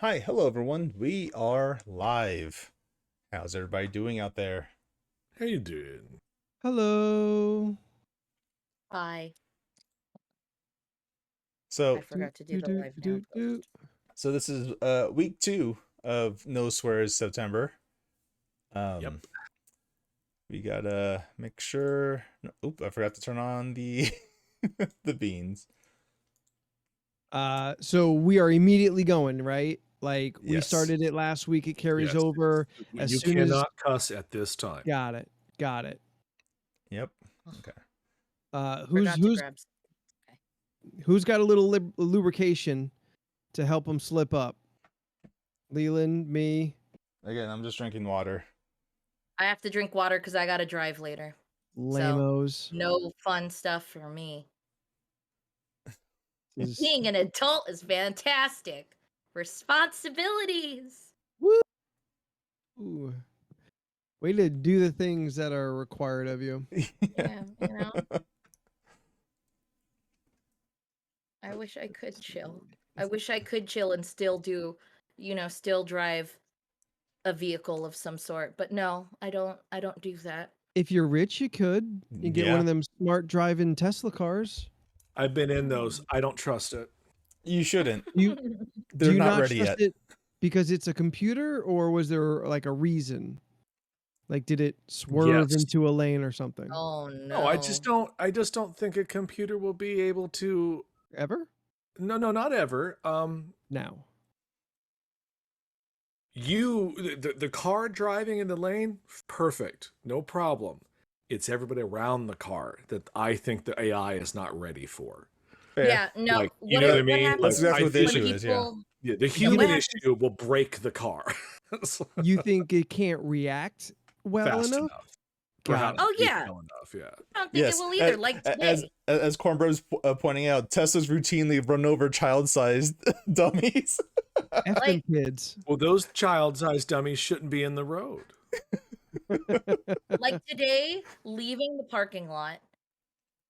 Hi, hello everyone. We are live. How's everybody doing out there? How you doing? Hello. Hi. So, I forgot to do Do, the do, live now do, do. post. so this is week 2 of No Swears September. Yep. We gotta make sure. Oop, I forgot to turn on the the beans. So we are immediately going, right? Like we Yes. started it last week. It carries Yes. over as You soon as. cannot cuss at this time. Got it. Got it. Yep. Okay. Who's Forgot to who's grab. Okay. who's got a little lubrication to help them slip up? Leland, me, Again, I'm just drinking water. I have to drink water because I gotta drive later. Lamos. No fun stuff for me. Is- Being an adult is fantastic. Responsibilities. Ooh. Way to do the things that are required of you. Yeah, I wish I could chill. I wish I could chill and still do, still drive a vehicle of some sort. But no, I don't do that. If you're rich, you could. You get one Yeah. of them smart driving Tesla cars. I've been in those. I don't trust it. You shouldn't. You They're do you not not ready trust yet. it because it's a computer, or was there like a reason? Like, did it swerve Yes. into a lane or something? Oh no. No, I just don't think a computer will be able to. Ever? No, not ever. Now. The car driving in the lane, perfect, no problem. It's everybody around the car that I think the AI is not ready for. Fair. Yeah, no. Like, you know what I mean? happens That's exactly I what the when issue is, yeah. people- Yeah, the what human happens- issue will break the car. You think it can't react well Fast enough? enough. Got Perhaps it. Oh, yeah. well enough. Yeah. I don't think Yes, it will either. Like today. as Cornbro's pointing out, Tesla's routinely run over child-sized dummies. F them Like- kids. Well, those child-sized dummies shouldn't be in the road. Like today, leaving the parking lot,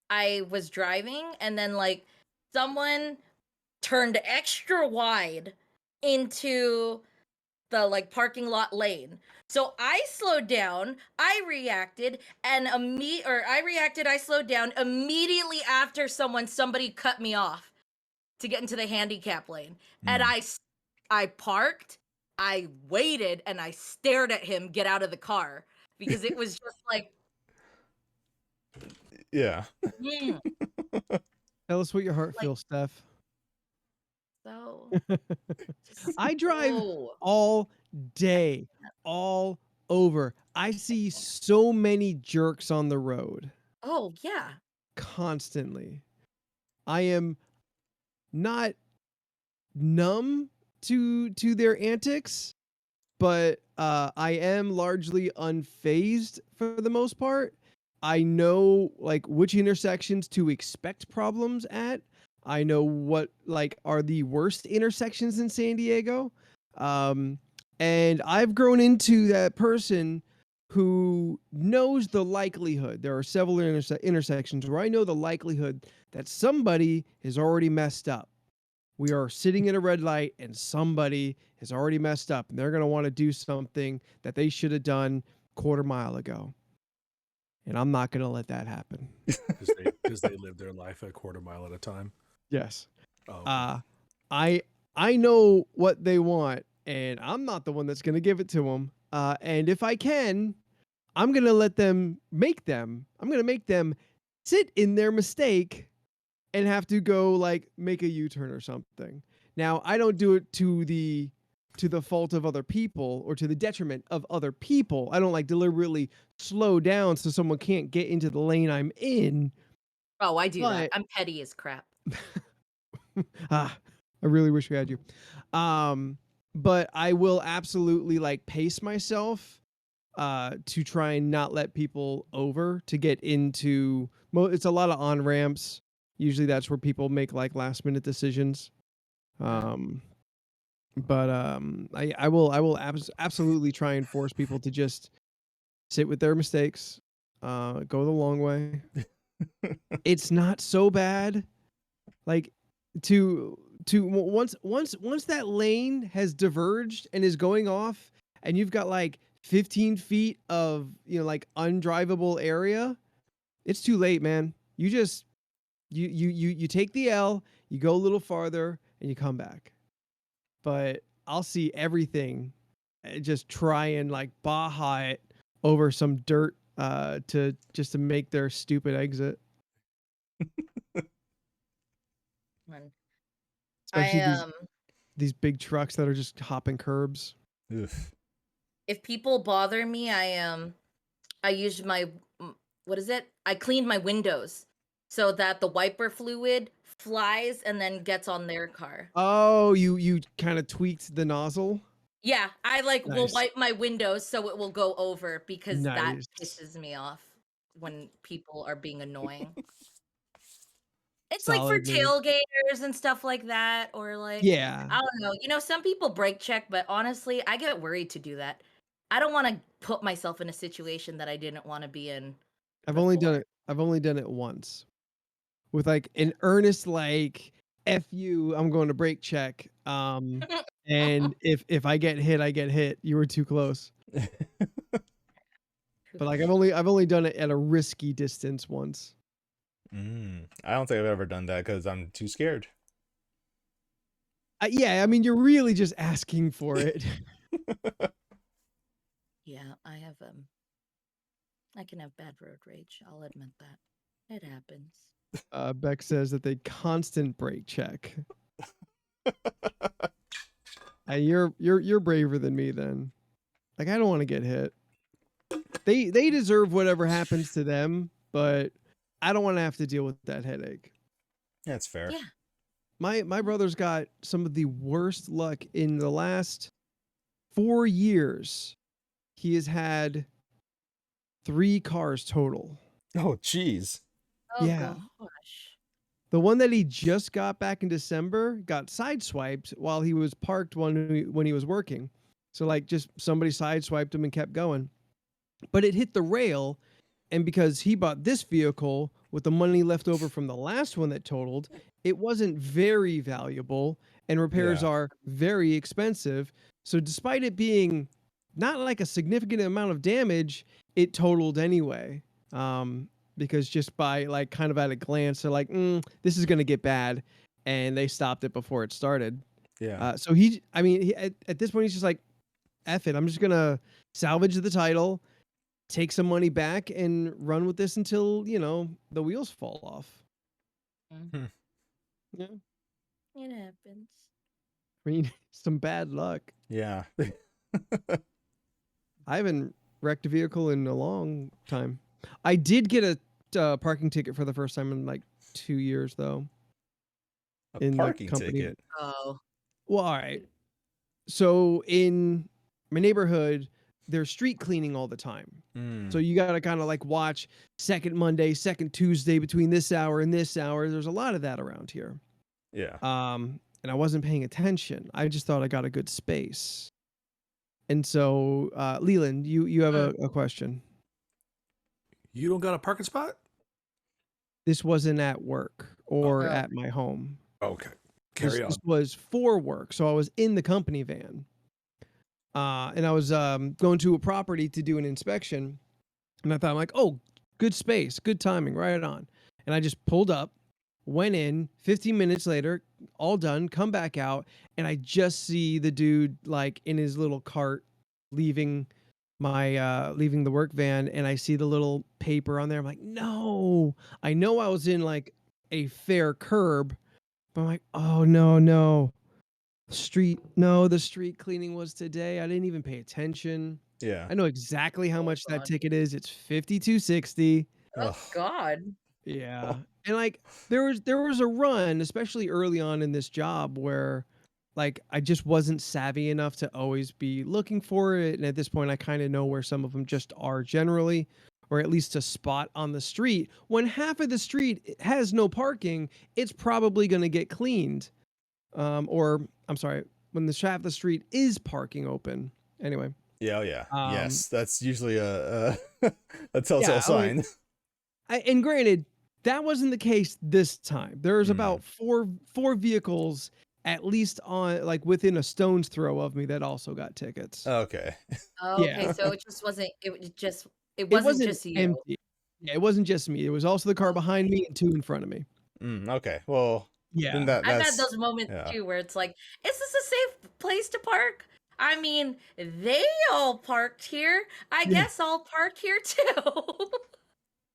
I was driving and then like someone turned extra wide into the like parking lot lane. So I slowed down, I reacted, and I slowed down immediately after somebody cut me off to get into the handicap lane. And I parked, I waited, and I stared at him get out of the car because it was just like, Yeah. mm, Tell us what your heart Like- feels, Steph. so. I drive so- all day, all over. I see so many jerks on the road Oh yeah. constantly. I am not numb to their antics, but I am largely unfazed for the most part. I know like which intersections to expect problems at. I know what like are the worst intersections in San Diego. And I've grown into that person who knows the likelihood. There are several intersections where I know the likelihood that somebody has already messed up. We are sitting at a red light and somebody has already messed up and they're going to want to do something that they should have done quarter mile ago. And I'm not going to let that happen. Because they live their life a quarter mile at a time. Yes. Oh, I know what they want and I'm not the one that's going to give it to them. And if I can, I'm going to make them sit in their mistake and have to go like make a U-turn or something. Now, I don't do it to the fault of other people or to the detriment of other people. I don't like deliberately slow down so someone can't get into the lane I'm in. Oh, I do that. But- I'm petty as crap. I really wish we had you. But I will absolutely like pace myself to try and not let people over to get into it's a lot of on ramps. Usually that's where people make like last minute decisions. I will absolutely try and force people to just sit with their mistakes, go the long way. It's not so bad. Like to once that lane has diverged and is going off, and you've got like 15 feet of like undrivable area, it's too late, man. You just you take the L, you go a little farther, and you come back. But I'll see everything, just try and like baja it over some dirt to make their stupid exit. Man. Especially I these big trucks that are just hopping curbs. Oof. if people bother me, I use my what is it? I cleaned my windows so that the wiper fluid flies and then gets on their car. Oh, you kind of tweaked the nozzle. Yeah, I like will Nice. wipe my windows so it will go over because that Nice. pisses me off when people are being annoying. It's like for Solid, man. tailgaters and stuff like that, or like Yeah. I don't know. You know, some people brake check, but honestly, I get worried to do that. I don't want to put myself in a situation that I didn't want to be in I've only before. done it once with like an earnest like F you, I'm going to brake check. And if I get hit, I get hit. You were too close. But like I've only done it at a risky distance once. I don't think I've ever done that because I'm too scared. Yeah, I mean you're really just asking for it. Yeah, I have I can have bad road rage. I'll admit that. It happens. Beck says that they constant brake check. You're braver than me then. Like I don't want to get hit. They deserve whatever happens to them, but I don't want to have to deal with that headache. That's fair. Yeah. My brother's got some of the worst luck in the last 4 years. He has had 3 cars total. Oh, jeez. Oh Yeah. gosh. The one that he just got back in December got sideswiped while he was parked when he was working. So like just somebody sideswiped him and kept going. But it hit the rail, and because he bought this vehicle with the money left over from the last one that totaled, it wasn't very valuable, and repairs Yeah. are very expensive. So despite it being not like a significant amount of damage, it totaled anyway. Because just by like kind of at a glance, they're like, this is gonna get bad, and they stopped it before it started. Yeah. So at this point he's just like, F it, I'm just gonna salvage the title, take some money back, and run with this until the wheels fall off. Hmm. Yeah, It happens. I mean, some bad luck. Yeah. I haven't wrecked a vehicle in a long time. I did get a parking ticket for the first time in like 2 years though. A In the parking company. ticket. Oh. Well, all right. So in my neighborhood, they're street cleaning all the time. So you got to kind of like watch second Monday, second Tuesday between this hour and this hour. There's a lot of that around here. Yeah. And I wasn't paying attention. I just thought I got a good space. And so, Leland, you have a question. You don't got a parking spot? This wasn't at work or at my home. Okay. Carry on. This was for work. So I was in the company van. And I was going to a property to do an inspection. And I thought, I'm like, oh, good space, good timing, right on. And I just pulled up, went in, 15 minutes later, all done, come back out, and I just see the dude like in his little cart leaving the work van, and I see the little paper on there. I'm like, no, I know I was in like a fair curb, but I'm like, oh no. The street cleaning was today. I didn't even pay attention. Yeah. I know exactly how much that God. ticket is. It's $52.60. Oh Ugh. God. Yeah. And like there was a run, especially early on in this job, where like I just wasn't savvy enough to always be looking for it. And at this point I kind of know where some of them just are generally, or at least a spot on the street. When half of the street has no parking, it's probably going to get cleaned. Or I'm sorry, when the half of the street is parking open. Anyway. Yeah. Oh, yeah. Yes. That's usually a telltale Yeah, sign. And granted, that wasn't the case this time. There was about four vehicles at least on like within a stone's throw of me that also got tickets. Okay. Oh, okay, Yeah. so it just wasn't. It It wasn't wasn't just you. empty. Yeah, it wasn't just me. It was also the car Okay. behind me and 2 in front of me. Okay. Well, then Yeah. I've had that's those moments yeah. too where it's like, is this a safe place to park? I mean, they all parked here. I Yeah. guess I'll park here too.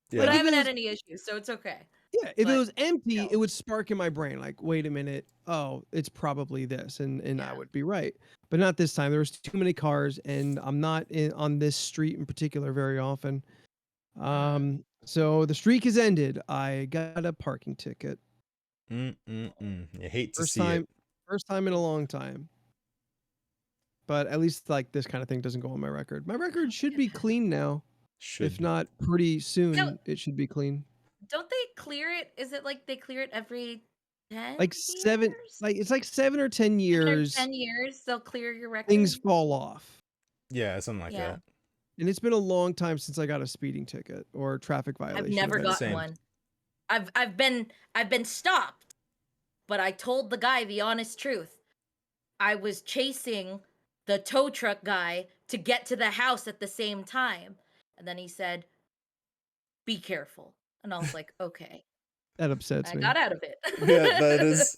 Yeah. But I If it haven't had was any issues, so it's okay. Yeah, if it But was empty, no. it would spark in my brain like, "Wait a minute. Oh, it's probably this." And I Yeah. would be right. But not this time. There was too many cars and I'm not on this street in particular very often. So the streak has ended. I got a parking ticket. You hate to First see it. time first time in a long time. But at least like this kind of thing doesn't go on my record. My record should be clean now. Should If be. not pretty So, soon, it should be clean. don't they clear it? Is it like they clear it every 10 Like 7 years? like it's like 7 or 10 7 or years 10 years, they'll clear your record? things fall off. Yeah, something like Yeah. that. And it's been a long time since I got a speeding ticket or traffic I've violation never of any gotten Same. one. I've been stopped, but I told the guy the honest truth. I was chasing the tow truck guy to get to the house at the same time. And then he said, "Be careful." And I was like, "Okay." That upsets I me. got out of it. Yeah, that is.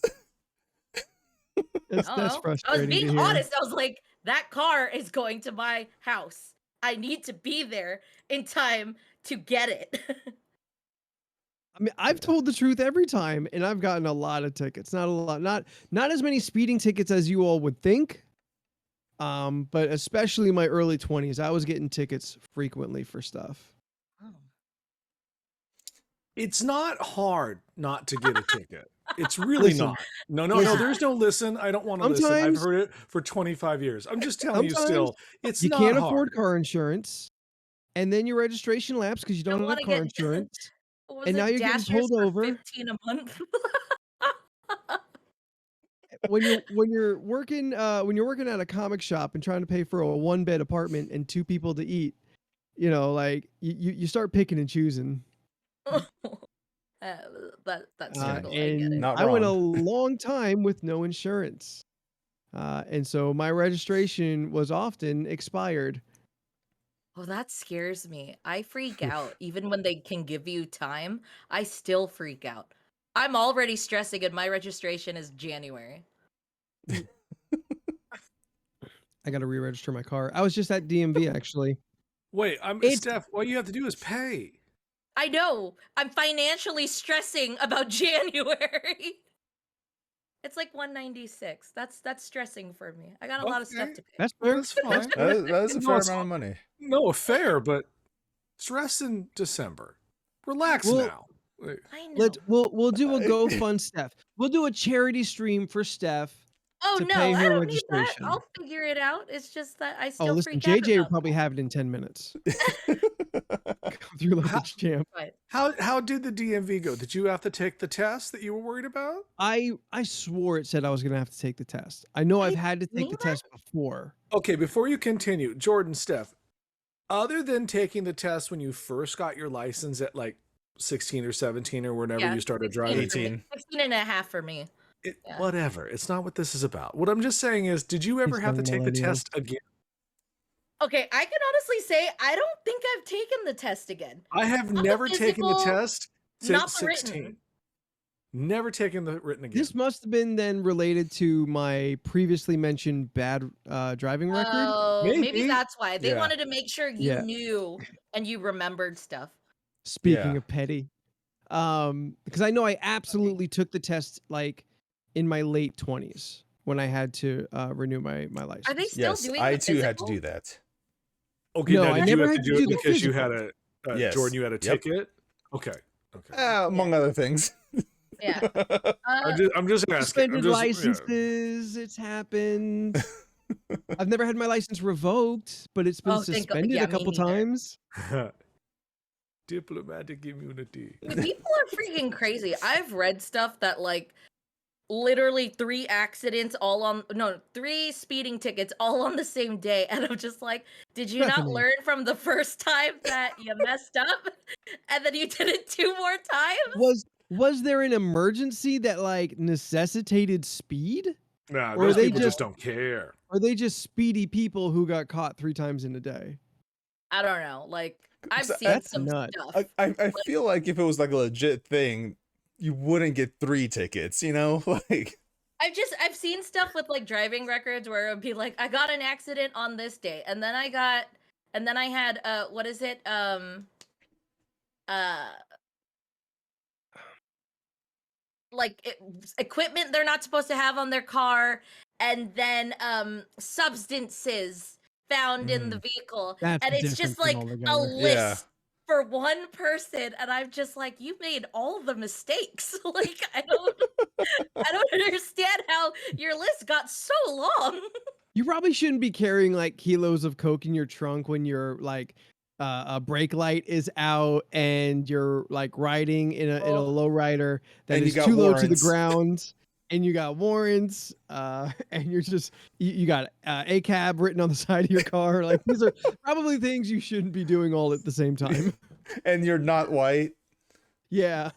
That's I don't know. I was frustrating to being hear. honest. I was like, that car is going to my house. I need to be there in time to get it. I mean, I've told the truth every time and I've gotten a lot of tickets. Not a lot, not as many speeding tickets as you all would think. But especially in my early 20s, I was getting tickets frequently for stuff. It's not hard not to get a ticket. It's really Listen. not. No, Yeah. there's no listen. I don't want to listen. I've Sometimes- heard it for 25 years. I'm just telling you still, it's You not can't hard. afford car insurance, and then your registration lapse because you don't have wanna car get- insurance. What was And it? now you're getting Dashers pulled for over. 15 a month. When you're working at a comic shop and trying to pay for a 1-bed apartment and 2 people to eat, like you start picking and choosing. That's struggle. I get And it. Not I went a wrong. long time with no insurance. And so my registration was often expired. Oh, that scares me. I freak out. Even when they can give you time, I still freak out. I'm already stressing and my registration is January. I got to re-register my car. I was just at DMV actually. Wait, It's- Steph, all you have to do is pay. I know. I'm financially stressing about January. It's like 196. That's stressing for me. I got a lot of stuff Okay. to pay. That's fair. That's fine. That is a No, fair it's amount of money. No, fair, but it's rest in December. Relax Well- now. Like, I know. We'll do a GoFund Steph. We'll do a charity stream for Steph. Oh to no, pay I her don't need that. registration. I'll figure it out. It's just that I Oh, still listen, freak out JJ will about probably have it in 10 minutes. Come through like a champ. it. how did the DMV go? Did you have to take the test that you were worried about? I swore it said I was gonna have to take the test. I know I've I had to take knew the that. test before. Okay, before you continue, Jordan, Steph, other than taking the test when you first got your license at like 16 or 17 or whenever Yeah, you started 16 driving, for me. 18. 16 and a half for me. Yeah. whatever. It's not what this is about. What I'm just saying is, did you ever These have to young take the millennials. test again? Okay, I can honestly say I don't think I've taken the test again. I have Not the never taken the physical, test not since the written. 16. Never taken the written again. This must have been then related to my previously mentioned bad driving record. Oh, maybe Maybe. that's why. They Yeah. wanted to make sure you Yeah. knew and you remembered stuff. Speaking Yeah. of petty, because I know I absolutely took the test like in my late 20s when I had to renew my license. Are they still Yes, doing I the too had to physical? do that. Okay, No, now I did you never have to had to do do it the because you had a Yes. Jordan, you had a Yep. ticket? Okay. Among other things. Yeah. I'm just asking. I'm Suspended just, licenses. It's happened. I've never had my license revoked, but it's been Oh, thank God. suspended Yeah, a me couple neither. times. yeah. Diplomatic immunity. Dude, people are freaking crazy. I've read stuff that like literally 3 speeding tickets all on the same day, and I'm just like, did you not Stephanie. learn from the first time that you messed up and then you did it 2 more times? Was there an emergency that like necessitated speed? Nah, Or those they people just just- don't care. Are they just speedy people who got caught 3 times in a day? I don't know. Like I've So seen that's some nuts. stuff. I feel like if it was like a legit thing, you wouldn't get 3 tickets, you know? Like I've seen stuff with like driving records where it would be like I got an accident on this day, and then I had what is it uh like equipment they're not supposed to have on their car, and then substances found in the vehicle, That's and a it's different just thing like a altogether. Yeah. list for one person, and I'm just like, you made all the mistakes. Like I don't understand how your list got so long. You probably shouldn't be carrying like kilos of coke in your trunk when your like a brake light is out and you're like riding in a Oh. low rider that And you is got too low to the warrants. ground, and you got warrants, and you're just you got a cab written on the side of your car. Like these are probably things you shouldn't be doing all at the same time. and you're not white. Yeah,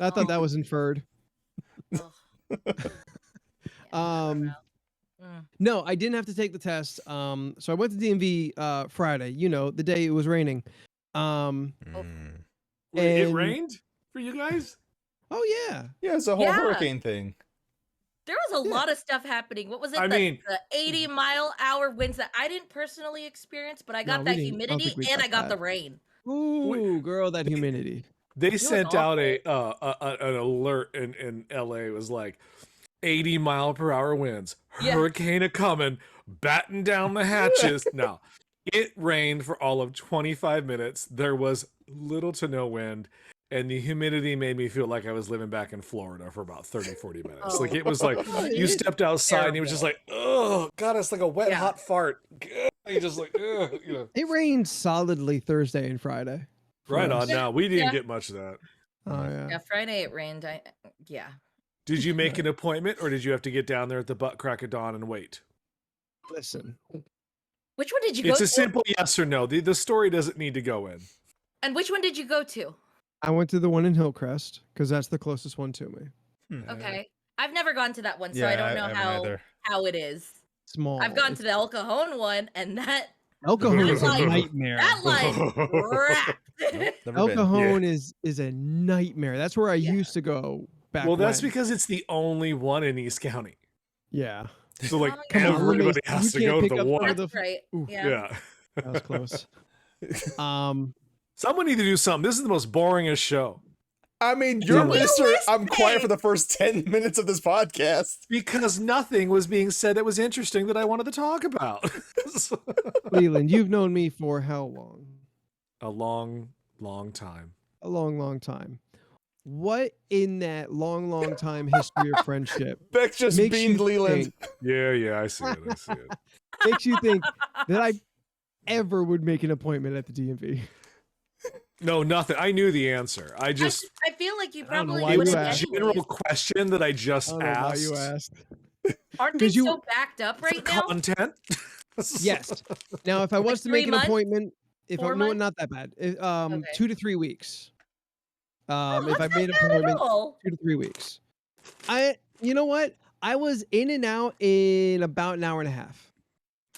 I thought that was inferred. Ugh. Yeah, I don't know. No, I didn't have to take the test. So I went to DMV Friday, you know, the day it was raining. Mm. Wait, it And- rained for you guys? Oh yeah. Yeah, it's a whole Yeah. hurricane thing. There was a Yeah. lot of stuff happening. What was it? I mean- the 80-mile-hour winds that I didn't personally experience, but I No, got we that didn't. I don't humidity think we and got I got that. the rain. Ooh, girl, that humidity. They sent out awful. an alert in LA. It was like 80-mile-per-hour winds, Yeah. hurricane a coming, batten down the hatches. No, it rained for all of 25 minutes. There was little to no wind, and the humidity made me feel like I was living back in Florida for about 30, 40 minutes. Like it was like you stepped outside and it was just like, oh God, it's like a wet, Yeah. hot fart. You just like, ugh, you know. It rained solidly Thursday and Friday. for Right us. on now. We didn't Yeah. get much of that. Oh yeah. Yeah, Friday it rained. Yeah. Did you make an appointment or did you have to get down there at the butt crack of dawn and wait? Listen, Which one did you go It's to? a simple yes or no. The story doesn't need to go in. And which one did you go to? I went to the one in Hillcrest because that's the closest one to me. Hmm. Okay. I've never gone to that one, so I Yeah, don't know haven't either. how it is. Small. I've gone to the El Cajon one, and that Alcohol is a line- nightmare. line wrapped. Nope, never El been. Cajon is a nightmare. That's where I Yeah. used to go back. Well, that's when. because it's the only one in East County. Yeah. So like Oh, yeah. Come on, everybody Louise, has you to can't go to pick the up one one. of the- That's right. Ooh. Yeah. Yeah. That was close. Someone need to do something. This is the most boringest show. I mean, you're Yeah. Mr. I'm quiet for the first 10 minutes of this podcast. Because nothing was being said that was interesting that I wanted to talk about. Leland, you've known me for how long? A long, long time. A long, long time. What in that long, long time history of friendship Beck just makes beamed you Leland. think, Yeah, I see it. I see it. makes you think that I ever would make an appointment at the DMV? No, nothing. I knew the answer. I just I feel like you I don't know probably why it you was would a asked. general question that I just I don't know why asked. you asked. Aren't they 'Cause you- so backed up For right now? content. Yes. Now, if I was to 3 make an months? appointment, if 4 I no, months? not that bad. Okay. 2 to 3 weeks. Oh, If I that's made an not bad at appointment, all. 2 to 3 weeks. You know what? I was in and out in about an hour and a half.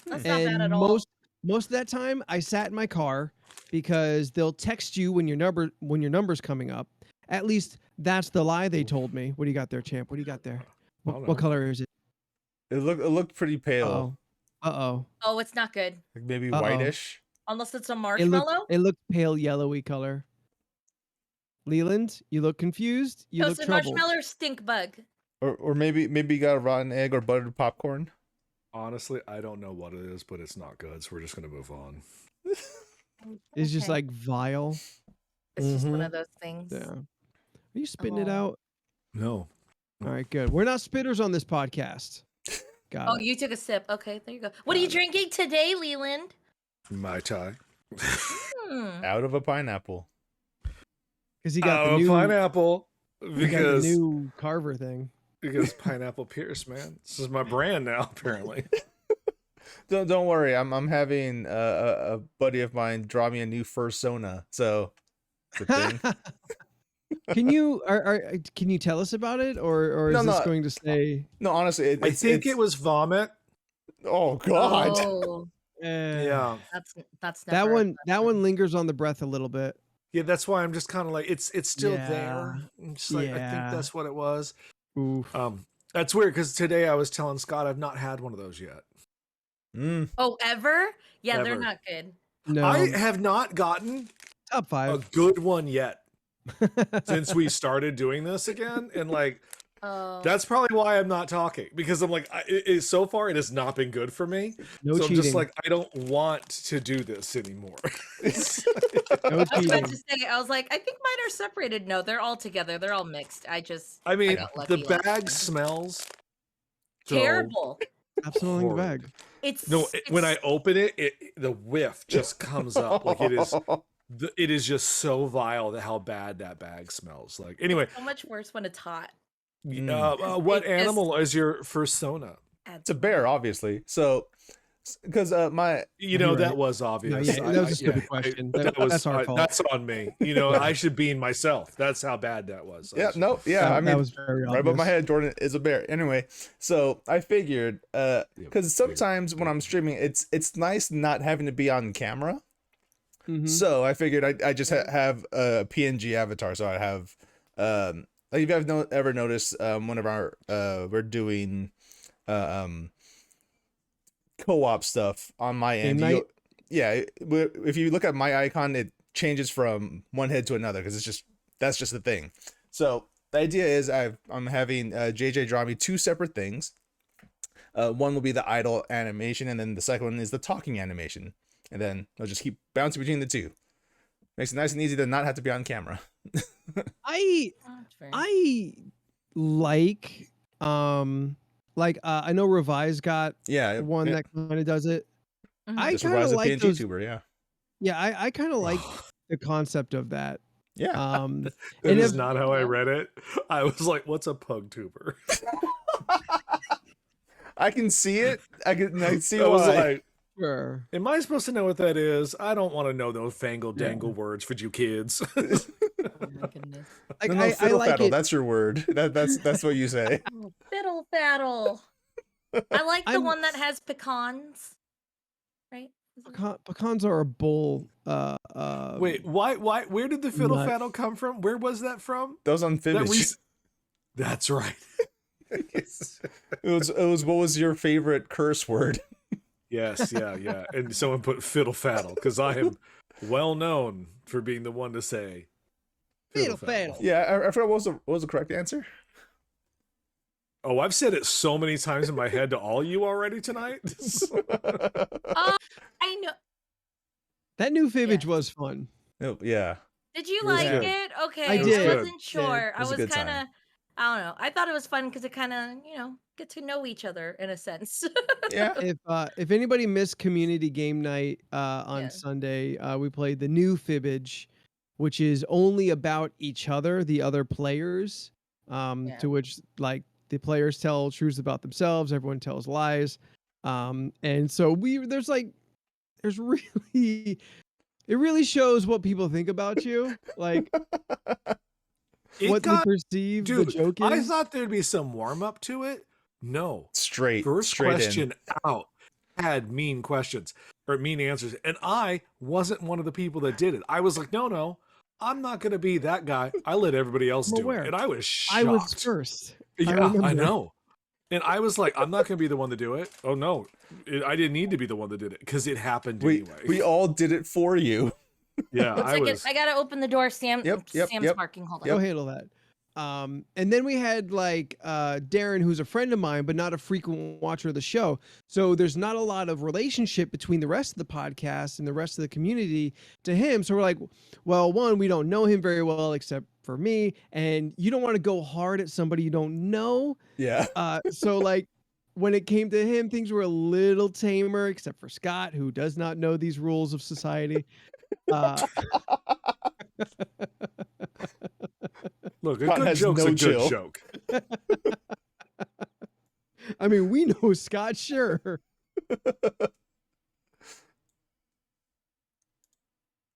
That's not bad And at all. most of that time I sat in my car because they'll text you when your number's coming up. At least that's the lie they told me. What do you got there, champ? What do you got there? I don't know. What color is it? It looked pretty pale. Uh-oh. Oh, it's not good. Like maybe Uh-oh. whitish. Unless it's a It marshmallow. looked pale yellowy color. Leland, you look confused. You look Toasted troubled. marshmallow or stink bug. Or maybe you got a rotten egg or buttered popcorn. Honestly, I don't know what it is, but it's not good. So we're just gonna move on. It's just Okay. like vile. It's just one Mhm. of those things. Yeah. Are you spitting it Oh. out? No. All right, good. We're not spitters on this podcast. Got Oh, it. you took a sip. Okay, there you go. What are you Got it. drinking today, Leland? Mai Tai. Hmm. Out of a pineapple. Because he got Oh, the new pineapple. he got the Because new Carver thing. because Pineapple Pierce, man. This is my brand now, apparently. Don't worry. I'm having a buddy of mine draw me a new fursona. So good thing. Can you can you tell us about it, or No, is this no, going to stay? no. Honestly, I think it was vomit. Oh God. Oh, Yeah. that's That never a one pleasant. lingers on the breath a little bit. Yeah, that's why I'm just kind of like it's still there. Yeah. I'm just like I think Yeah. that's what it was. Oof. That's weird because today I was telling Scott I've not had one of those yet. Mm. Oh, ever? Yeah, they're Ever. not good. No. I have not gotten Top a 5. good one yet since we started doing this again, and like Oh, that's probably why I'm not talking, because I'm like so far it has not been good for me. No So I'm cheating. just like I don't want to do this anymore. No I was cheating. about to say, I was like, I think mine are separated. No, they're all together. They're all mixed. I mean, got the lucky last bag time. smells so Terrible. Stop smelling the horrid. bag. It's No, when I open it, the whiff just comes up like it is. It is just so vile that how bad that bag smells. Like anyway, so much worse when it's hot. what it animal is your fursona? It's a bear, obviously. So, because my You know, You're that right. was No, obvious. yeah, that was a stupid question. That's our fault. That's on me. You know, I should bean myself. That's how bad that was. yeah, no, yeah. I mean, that was very right above my obvious. head, Jordan is a bear. Anyway, so I figured, because sometimes when I'm streaming, it's nice not having to be on camera. Mhm. So I figured I just have a PNG avatar. So I have, like if you have ever noticed, one of our we're doing, co-op stuff on my Game end. night? Yeah, if you look at my icon, it changes from one head to another because that's just the thing. So the idea is I'm having JJ draw me 2 separate things. One will be the idle animation, and then the second one is the talking animation, and then I'll just keep bouncing between the two. Makes it nice and easy to not have to be on camera. I That's fair. like I know Revise got Yeah, one that kind of does it. Mhm. I just kind of Rise of like PNG those. tuber. Yeah, Yeah, I kind of like the concept of that. yeah. And That is if- not how I read it. I was like, "What's a pug tuber?" I can see it. I can see I was why. like, Sure. "Am I supposed to know what that is? I don't want to know those fangle dangle words for you kids." Oh my goodness. Like no, I fiddle like faddle. it. That's your word. That's what you say. Oh, fiddle faddle. I like the I'm- one that has pecans. Right? Pecans are a bull. Wait, why? Where did the fiddle Nut. faddle come from? Where was that from? That was on That Fibbage. That's right. It was what was your favorite curse word? Yes, yeah. And someone put fiddle faddle because I am well known for being the one to say Fiddle faddle. Yeah, I forgot what was the correct answer. Oh, I've said it so many times in my head to all you already tonight. Oh, I know. That new Fibbage Yes. was fun. Oh, yeah. Did you It was like good. it? Okay. I did. I wasn't sure. It I was a was good kind time. of, I don't know. I thought it was fun because it kind of, get to know each other in a sense. Yeah. If anybody missed community game night on Yeah. Sunday, we played the new Fibbage, which is only about each other, the other players. Yeah. To which like the players tell truths about themselves, everyone tells lies. And so there's really it really shows what people think about you, like It what got, they perceive the dude. joke is. I thought there'd be some warm up to it. No, Straight first in. question out had mean questions or mean answers, and I wasn't one of the people that did it. I was like, no, I'm not going to be that guy. I let everybody else I'm do aware. it, and I was shocked. I was first. Yeah, remember. I know. And I was like, I'm not going to be the one to do it. Oh no, I didn't need to be the one that did it because it happened anyway. We all did it for you. Yeah, One second, I gotta open the door. Sam's Yep. barking. Hold on. Go handle that. And then we had Darren, who's a friend of mine, but not a frequent watcher of the show. So there's not a lot of relationship between the rest of the podcast and the rest of the community to him. So we're like, well, one, we don't know him very well except for me, and you don't want to go hard at somebody you don't know. Yeah. So like when it came to him, things were a little tamer, except for Scott, who does not know these rules of society. Look, a Scott good has joke's no a good chill. joke. I mean, we know Scott, sure.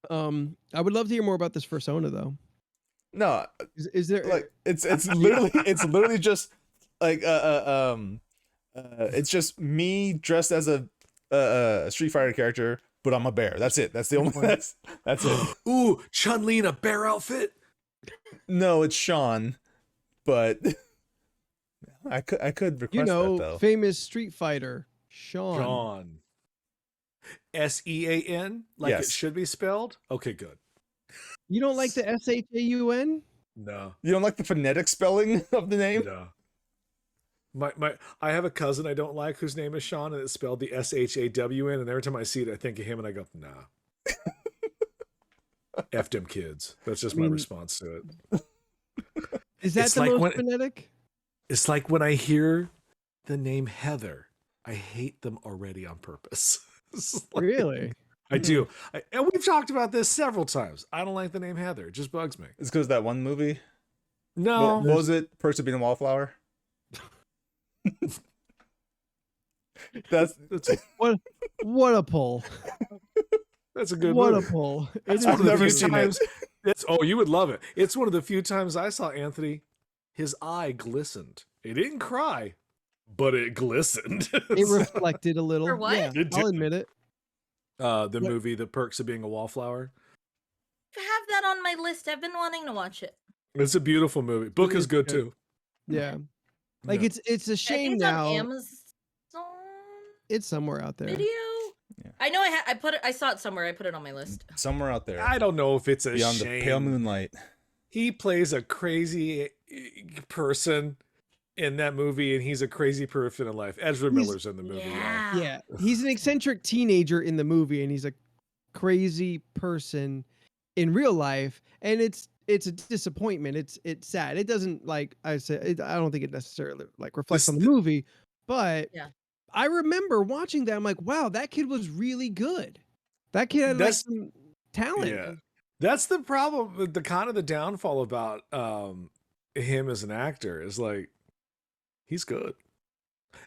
I would love to hear more about this persona, though. No, Is there like it's literally just like it's just me dressed as a Street Fighter character, but I'm a bear. That's it. That's the only. That's it. Ooh, Chun-Li in a bear outfit. No, it's Sean, but I could request that though. famous Street Fighter, Sean. Sean. Sean, like Yes. it should be spelled. Okay, good. You don't like the SHAUN? No, You don't like the phonetic spelling of the name? no. I have a cousin I don't like whose name is Sean, and it's spelled the SHAWN. And every time I see it, I think of him, and I go, nah. F them kids. That's just my response to it. Is that It's the like most when- phonetic? It's like when I hear the name Heather, I hate them already on purpose. It's like- Really? I do. And we've talked about this several times. I don't like the name Heather. It just bugs me. It's because that one movie. No. What was it? Perks of Being a Wallflower. That's What a pull. That's a good What movie. a pull. It It's is one of the never few seen it. times. You would love it. It's one of the few times I saw Anthony. His eye glistened. It didn't cry, but it glistened. It reflected a little. For what? Yeah, It I'll did. admit it. The movie, The Perks of Being a Wallflower. I have that on my list. I've been wanting to watch it. It's a beautiful movie. Book It is is good good. too. Yeah. Like Yeah. it's a I shame think it's now. on Amazon It's somewhere out there. Video. Yeah. I know I saw it somewhere. I put it on my list. somewhere out there I don't know if it's a beyond the shame. pale moonlight. He plays a crazy person in that movie, and he's a crazy person in life. Ezra Miller's in the movie. Yeah. Yeah. He's an eccentric teenager in the movie, and he's a crazy person in real life, and it's a disappointment. It's sad. It doesn't, like I said, I don't think it necessarily like reflects on the movie, but Yeah. I remember watching that. I'm like, wow, that kid was really good. That kid had like That's- some talent. Yeah. That's the problem. The kind of the downfall about him as an actor is like he's good.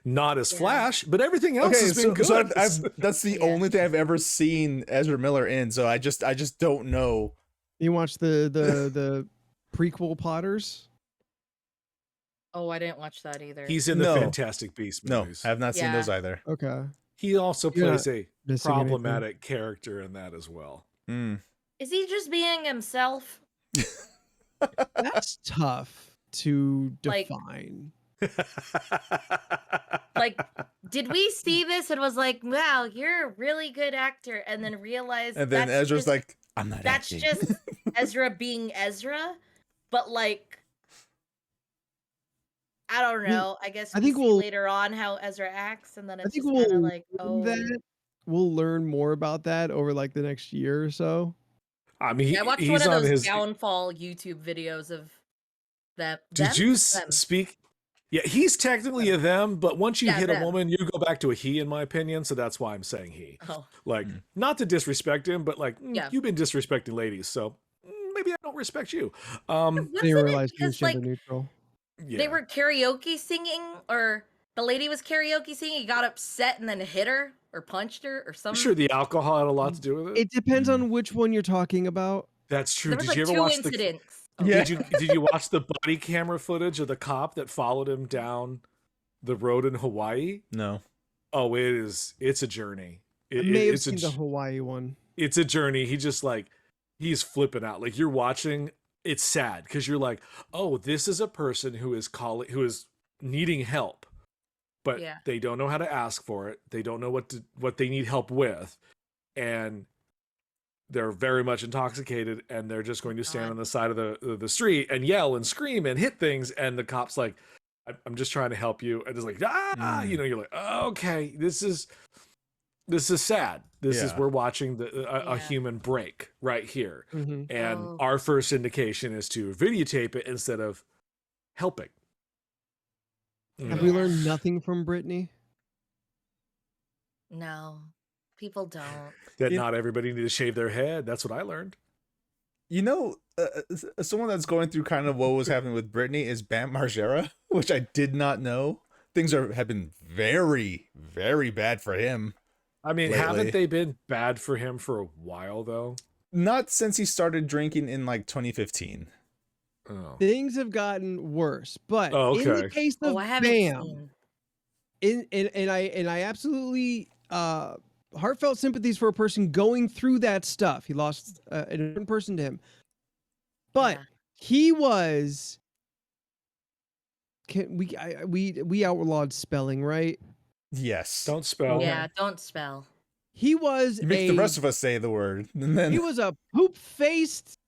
Not as Yeah. Flash, but everything else Okay, has been good. so I've that's the Yeah. only thing I've ever seen Ezra Miller in. So I just don't know. You watch the prequel Potters? Oh, I didn't watch that either. He's in the No. Fantastic Beasts No, movies. I have not seen Yeah. those either. Okay. He also You're plays a missing anything. problematic character in that as well. Mm. Is he just being himself? That's tough to Like- define. Like, did we see this and was like, wow, you're a really good actor, and then realized And then that's Ezra's just, like, I'm not that's acting. just Ezra being Ezra, but like, I don't mean, know. I guess I we think see we'll- later on how Ezra acts, and then I it's think just kind we'll of like, oh, that we'll learn more about that over like the next year or so. I mean, Yeah, I watched he's one of on those his. downfall YouTube videos of that. Did them? you Them. speak? Yeah, he's technically a them, but once you Yeah, hit a them. woman, you go back to a he, in my opinion. So that's why I'm saying he. Oh, Like, Mm. not to disrespect him, but like, Yeah. you've been disrespecting ladies, so maybe I don't respect you. I wasn't didn't it realize he was because like gender neutral. Yeah. they were karaoke singing, or the lady was karaoke singing? He got upset and then hit her or punched her or I'm something. sure the alcohol had a lot to do with it. It depends Mm. on which one you're talking about. That's true. There was Did like you ever two watch incidents. the? Yeah. Did you watch the body camera footage of the cop that followed him down the road in Hawaii? No. Oh, it's a journey. I may have It's seen the Hawaii one. it's a journey. He just like he's flipping out. Like you're watching, it's sad because you're like, oh, this is a person who is needing help, but Yeah. they don't know how to ask for it. They don't know what they need help with, and they're very much intoxicated, and they're just going to stand God. on the side of the street and yell and scream and hit things, and the cop's like, I'm just trying to help you, and it's like Mm. you're like, oh, okay, this is sad. This is Yeah. we're watching a Yeah. human break right here, Mhm. and Oh. our first indication is to videotape it instead of helping. Have Yeah. we learned nothing from Brittany? No, people don't. That You- not everybody need to shave their head. That's what I learned. You know, someone that's going through kind of what was happening with Britney is Bam Margera, which I did not know. Things have been very, very bad for him. I mean, Lately. haven't they been bad for him for a while though? Not since he started drinking in like 2015. Oh. Things have gotten worse, but Oh, in the okay. case of Oh, I haven't Bam, seen. and I absolutely heartfelt sympathies for a person going through that stuff. He lost an important person to him, but Yeah. he was. We outlawed spelling, right? Yes. Don't spell. Yeah, don't spell. He was You make the rest of us say the word, and then he was a poop-faced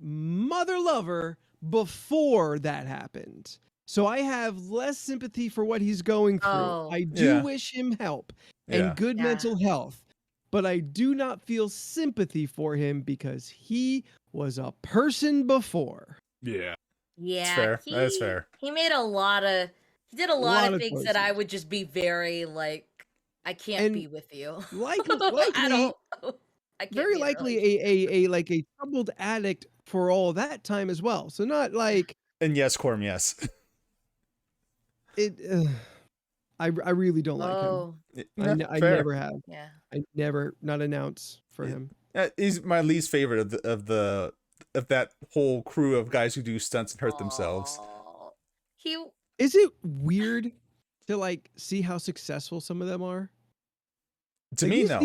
mother lover before that happened. So I have less sympathy for what he's going through. Oh. I do Yeah. wish him help Yeah. and good Yeah. mental health, but I do not feel sympathy for him because he was a person before. Yeah. Yeah, fair. That's fair. He made a lot of. He did a lot lot of of things that I choices. would just be very like. I can't And be with you. likely, I don't. I can't very be in a likely relationship. a like a troubled addict for all that time as well. So not like And yes, Corm, yes. it. I really don't like him. Oh, No, I fair. never have. yeah. I never not an ounce for Yeah. him. He's my least favorite of that whole crew of guys who do stunts and hurt themselves. Aw. He. Is it weird to like see how successful some of them are? To Like, me, no.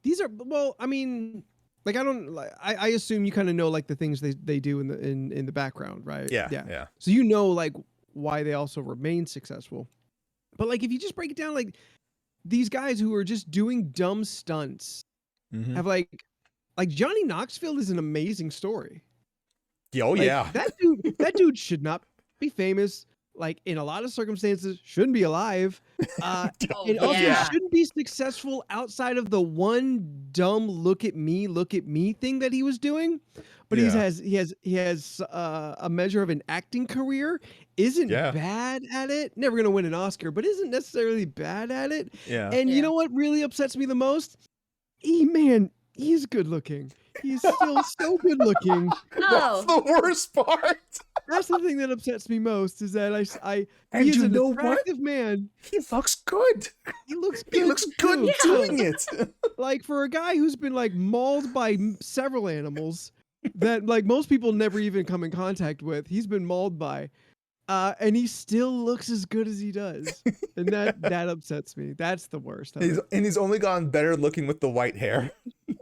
These are well, I mean, like I don't like I assume you kind of know like the things they do in the background, right? Yeah. So you know like why they also remain successful. But like if you just break it down, like these guys who are just doing dumb stunts Mhm. have like Johnny Knoxville is an amazing story. Oh Like, yeah. that dude should not be famous. Like in a lot of circumstances, shouldn't be alive. Oh, And also yeah. shouldn't be successful outside of the one dumb look at me thing that he was doing. But he Yeah. has a measure of an acting career. Isn't Yeah. bad at it. Never gonna win an Oscar, but isn't necessarily bad at it. Yeah. And you Yeah. know what really upsets me the most? He's good looking. He's still so good looking. That's Oh. the worst part. That's the thing that upsets me most is that And he's you an know what? attractive man. He looks good. He looks good. He looks good too. doing it. Like for a guy who's been like mauled by several animals that like most people never even come in contact with, he's been mauled by, and he still looks as good as he does, and that upsets me. That's the worst. Of it. He's only gotten better looking with the white hair.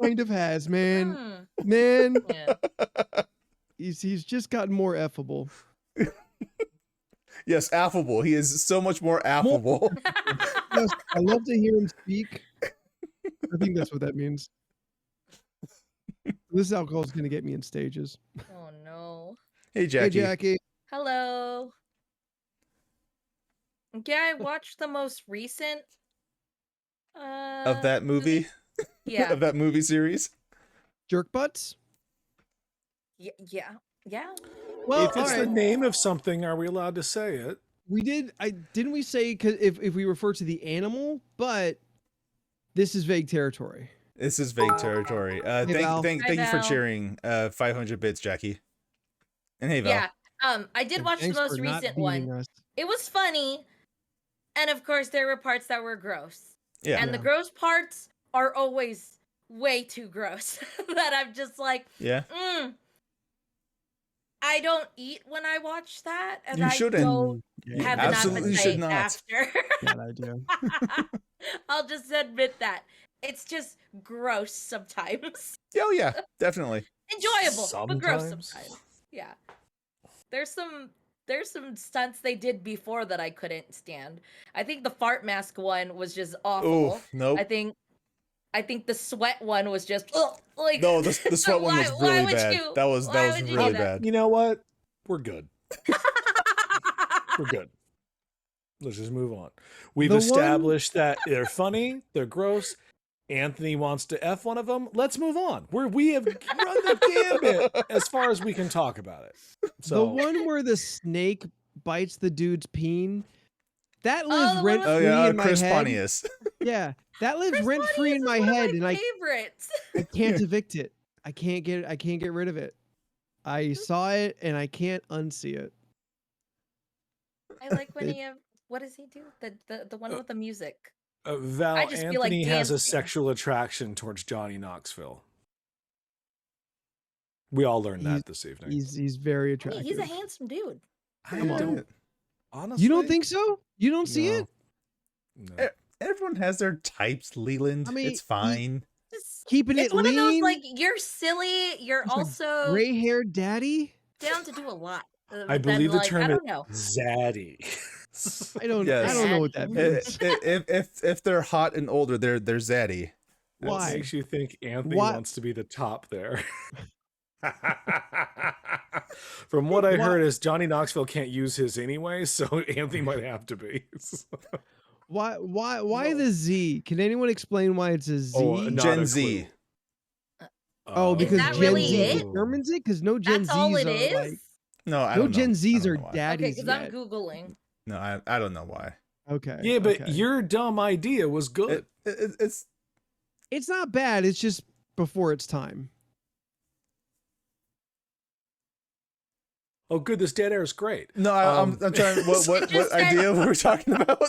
Kind of has, man. Hmm. Man, Yeah. he's just gotten more effable. Yes, affable. He is so much more affable. Yes, I love to hear him speak. I think that's what that means. This alcohol is gonna get me in stages. Oh no. Hey, Jackie. Hey, Jackie. Hello. Yeah, I watched the most recent Of that movie? Yeah. Of that movie series? Jerk butts. Yeah. Well, If it's all the right. name of something, are we allowed to say it? We did. Didn't we say if we refer to the animal, but this is vague territory. This is vague territory. Hey, Val. Thank Hi, you for Val. cheering 500 bits, Jackie. And hey, Val. Yeah. I did And watch the thanks most for not recent beating one. us. It was funny. And of course there were parts that were gross. Yeah. And the Yeah. gross parts are always way too gross. That I'm just like, Yeah. I don't eat when I watch that. And You I shouldn't. don't Yeah, have absolutely an should appetite not. after. bad idea. I'll just admit that. It's just gross sometimes. Oh, yeah. Definitely. Enjoyable, but gross Sometimes. sometimes. Yeah. There's some stunts they did before that I couldn't stand. I think the fart mask one was just awful. Oof. Nope. I think the sweat one was just like No, the sweat one was why really would bad. you- That was why would you do really that? bad. You know what? We're good. We're good. Let's just move on. We've The one- established that they're funny, they're gross. Anthony wants to F one of them. Let's move on. We have run the gambit as far as we can talk about it. So The one where the snake bites the dude's peen, that lives the one rent with- Oh, free yeah. in my Chris head. Pontius. Yeah, that lives Chris rent free Pontius in is my one of head, and I favorites. can't evict it. I can't get rid of it. I saw it and I can't unsee it. I like when he what does he do? The one with the music. Val, I just feel like Anthony has a dancing. sexual attraction towards Johnny Knoxville. We all learned He's- that this evening. He's very Hey, attractive. he's a handsome dude. I come on. don't honestly. You don't think so? You don't see No. it? No. Everyone has their types, Leland. I mean, it's fine. Keeping It's it one of those lean. like you're silly. You're Just a also gray-haired daddy. down to do a lot. I But then, believe the like, I term don't know. is zaddy. I don't Yes. know what that means. If they're hot and older, they're zaddy. What Why? makes you think Anthony Why- wants to be the top there? From what I Why- heard is Johnny Knoxville can't use his anyway, so Anthony might have to be. Why Whoa. the Z? Can anyone explain why it's a Z? Oh, not Gen a Z. clue. Oh, because that Gen really Z it? determines it? Because no Gen That's all Zs it are is. like No, I no don't know. Gen I Zs don't are know why. Okay, daddies because I'm yet. googling. No, I don't know why. Okay. Yeah, but okay. your dumb idea was good. It's It's not bad. It's just before its time. Oh, good. This dead air is great. no. I'm trying. What just said- idea were we talking about?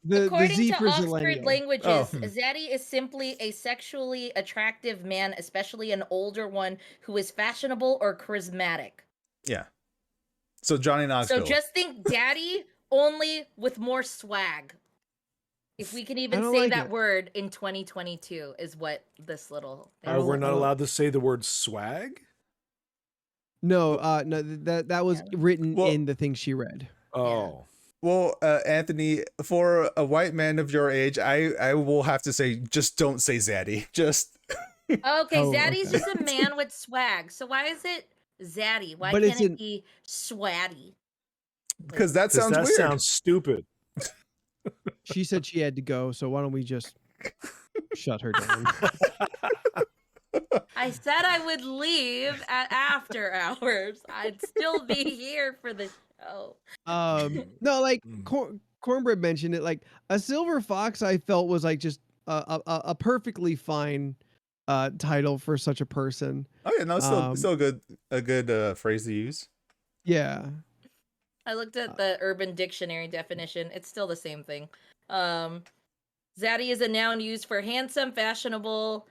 The According Z to for Oxford Zillennial. Languages, Oh, zaddy is simply a sexually attractive man, especially an older one who is fashionable or charismatic. Yeah. So Johnny Knoxville. So just think daddy only with more swag. If we can even don't say like that it. word in 2022 is what this little thing I Oh, don't- we're I not don't- allowed to say the word swag? No, no, that was written Well- in the thing she read. Oh. Well, Anthony, for a white man of your age, I will have to say, just don't say zaddy. Just Okay, Oh, zaddy's okay. just a man with swag. So why is it zaddy? Why But can't it's it an- be swatty? because that 'Cause sounds that weird. sounds stupid. She said she had to go, so why don't we just shut her down? I said I would leave at after hours. I'd still be here for the show. No, like Mm. Cornbread mentioned it. Like a silver fox, I felt was like just a perfectly fine title for such a person. Oh yeah, no, it's still a good phrase to use. Yeah. I looked at the Urban Dictionary definition. It's still the same thing. Zaddy is a noun used for handsome, fashionable,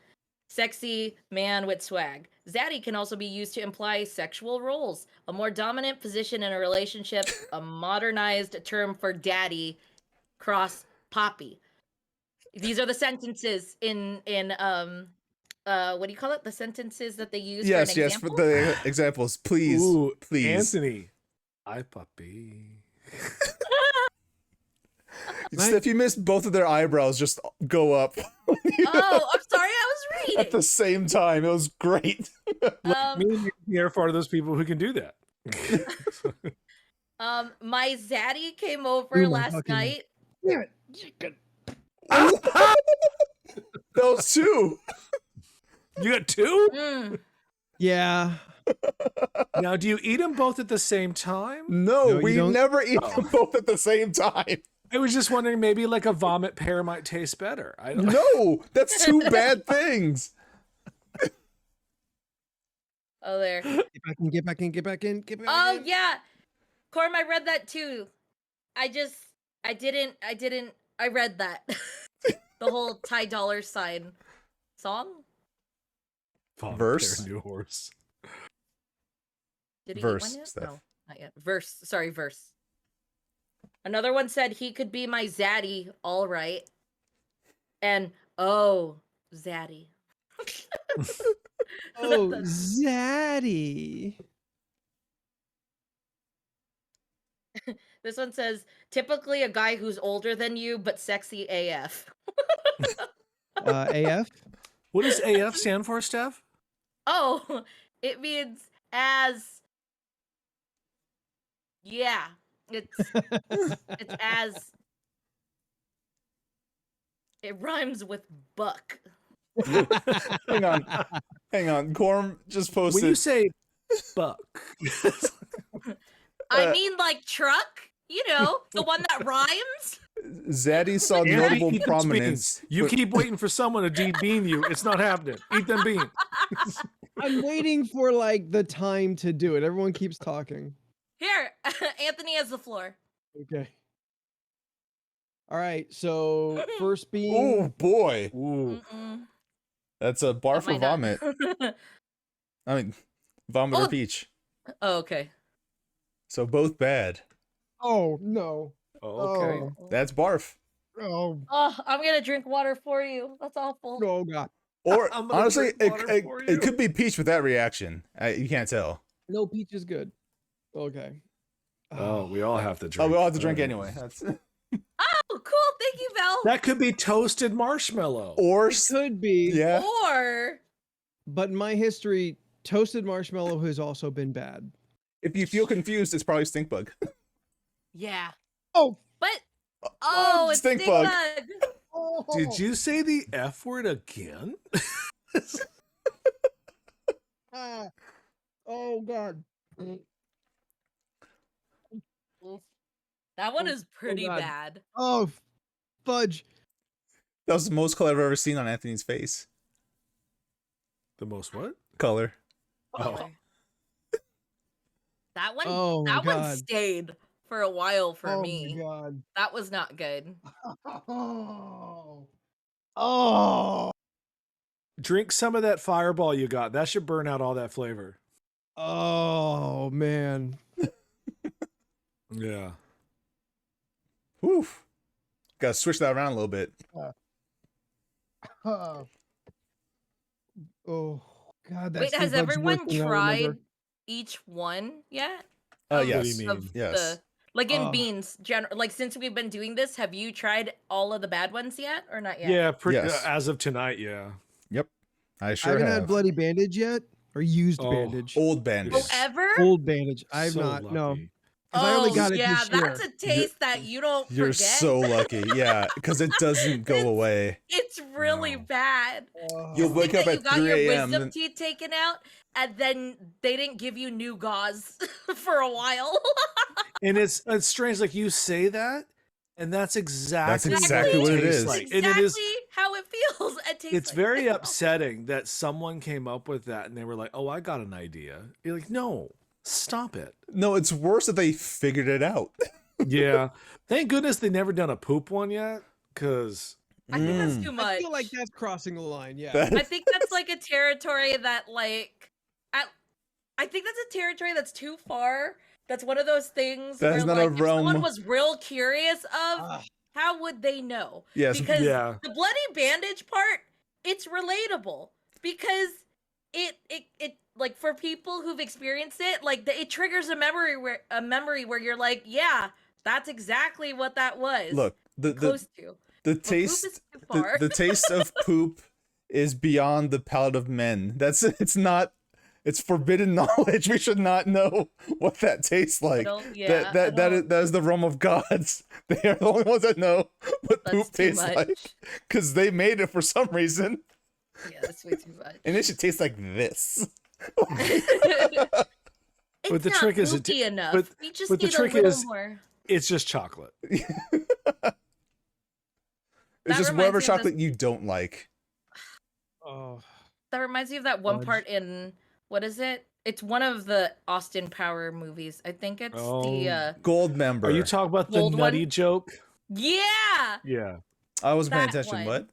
sexy man with swag. Zaddy can also be used to imply sexual roles, a more dominant position in a relationship, a modernized term for daddy, cross poppy. These are the sentences in what do you call it? The sentences that they use Yes, for an yes, for example. the examples, please, Ooh, please. Anthony. I puppy. If you missed both of their eyebrows, just go up Oh, I'm sorry, I was at reading. the same time. It was great. Me and Anthony are part of those people who can do that. My zaddy came over Ooh, my last fucking- night. Those two. You got two? Mm. Yeah. Now, do you eat them both at the same time? No, No, you we don't- never eat them both at the same time. I was just wondering, maybe like a vomit pear might taste better. I don't know. No, that's two bad things. Oh, there. Get back in. Oh, yeah. Corm, I read that too. I read that. The whole Ty Dolla $ign song. Vomit Verse? pear, new horse. Did he Verse, eat one yet? Steph. No, not yet. Verse. Sorry, verse. Another one said he could be my zaddy, all right. And oh, zaddy. Oh, Zaddy. This one says typically a guy who's older than you but sexy AF. AF. What does AF stand for, Steph? Oh, it means as. Yeah, it's as. It rhymes with buck. Hang on. Gorm just When you posted. say buck, I mean, like truck. You know, the one that rhymes. Zaddy saw Anthony, notable eat those prominence. beans. You keep waiting for someone to debean you. It's not happening. Eat them beans. I'm waiting for like the time to do it. Everyone keeps talking. Here, Anthony has the floor. Okay. All right. So first Oh being boy, Ooh. Mm-mm. that's a bar That for might not- vomit. I mean, Vomit or Oh. peach. Oh, okay. So both bad. Oh no. Okay. Oh. That's barf. Oh. Oh, I'm gonna drink water for you. That's awful. Oh god. Or I'm gonna honestly, drink water for you. it could be peach with that reaction. You can't tell. No, peach is good. Okay. Oh, we all have to drink. Oh, we all have to drink Alright. anyway. That's Oh, cool. Thank you, Val. That could be toasted marshmallow. or Could be. yeah. Or But in my history, toasted marshmallow has also been bad. If you feel confused, it's probably stink bug. yeah. Oh. But oh, it's stink stink bug. bug. Did you say the F word again? Ah. Oh god. That one Oh, is pretty God. bad. Oh, fudge. That was the most color I've ever seen on Anthony's face. The most what? Color. Oh. Okay. That one. Oh my that one God. stayed for a while for Oh me. my god. That was not good. Oh. Oh. Drink some of that fireball you got. That should burn out all that flavor. Oh man. Yeah. Whew. Gotta switch that around a little bit. Oh god. That Wait, stink has bug's the worst everyone thing I remember. tried each one yet? Oh, Of- yes. What do you mean? of Yes. the- like in Oh. beans, like since we've been doing this, have you tried all of the bad ones yet, or not yet? Yeah, Yes. as of tonight, yeah. Yep. I I sure haven't have. had bloody bandage yet, or used Oh. bandage. Old bandage. Oh, ever? Old bandage. I've So not. No. lucky. 'Cause I only Oh, got it yeah, this year. that's a taste that you don't You're forget. so lucky. Yeah, because it doesn't go It's- away. It's really No. bad. You'll Think wake that up you at got 3 your a.m. wisdom teeth taken out, and then they didn't give you new gauze for a while. And it's strange, like you say that, and that's exactly, exactly what it tastes is. like. Exactly And it is how it feels. It tastes it's like. very upsetting that someone came up with that and they were like, "Oh, I got an idea." You're like, "No, stop it." No, it's worse that they figured it out. Yeah. Thank goodness they never done a poop one yet, because I think that's Mm. too much. I feel like that's crossing the line. Yeah. That- I think that's like a territory that I think that's a territory that's too far. That's one of those things That where is not like a if someone realm. was real curious of Ah. how would they know? Yes. Because yeah, the bloody bandage part, it's relatable because it like for people who've experienced it, like it triggers a memory where you're like, yeah, that's exactly what that was. Look, the close to. the But poop taste is too far. the taste of poop is beyond the palate of men. It's forbidden knowledge. We should not know what that tastes like. That is the realm of gods. They are the only ones that know what That's poop too tastes much. like because they made it for some reason, Yeah, that's way too much. and it should taste like this. It's But the not trick is poopy enough. but- we just but the need trick a little is- more. it's just chocolate. It's That just reminds whatever me of this- chocolate you don't like. Oh. That reminds me of that one Fudge. part in what is it? It's one of the Austin Power movies. I think it's the Gold member. Are you talking about the Gold nutty one? joke? yeah. Yeah. I wasn't paying that attention. one. What?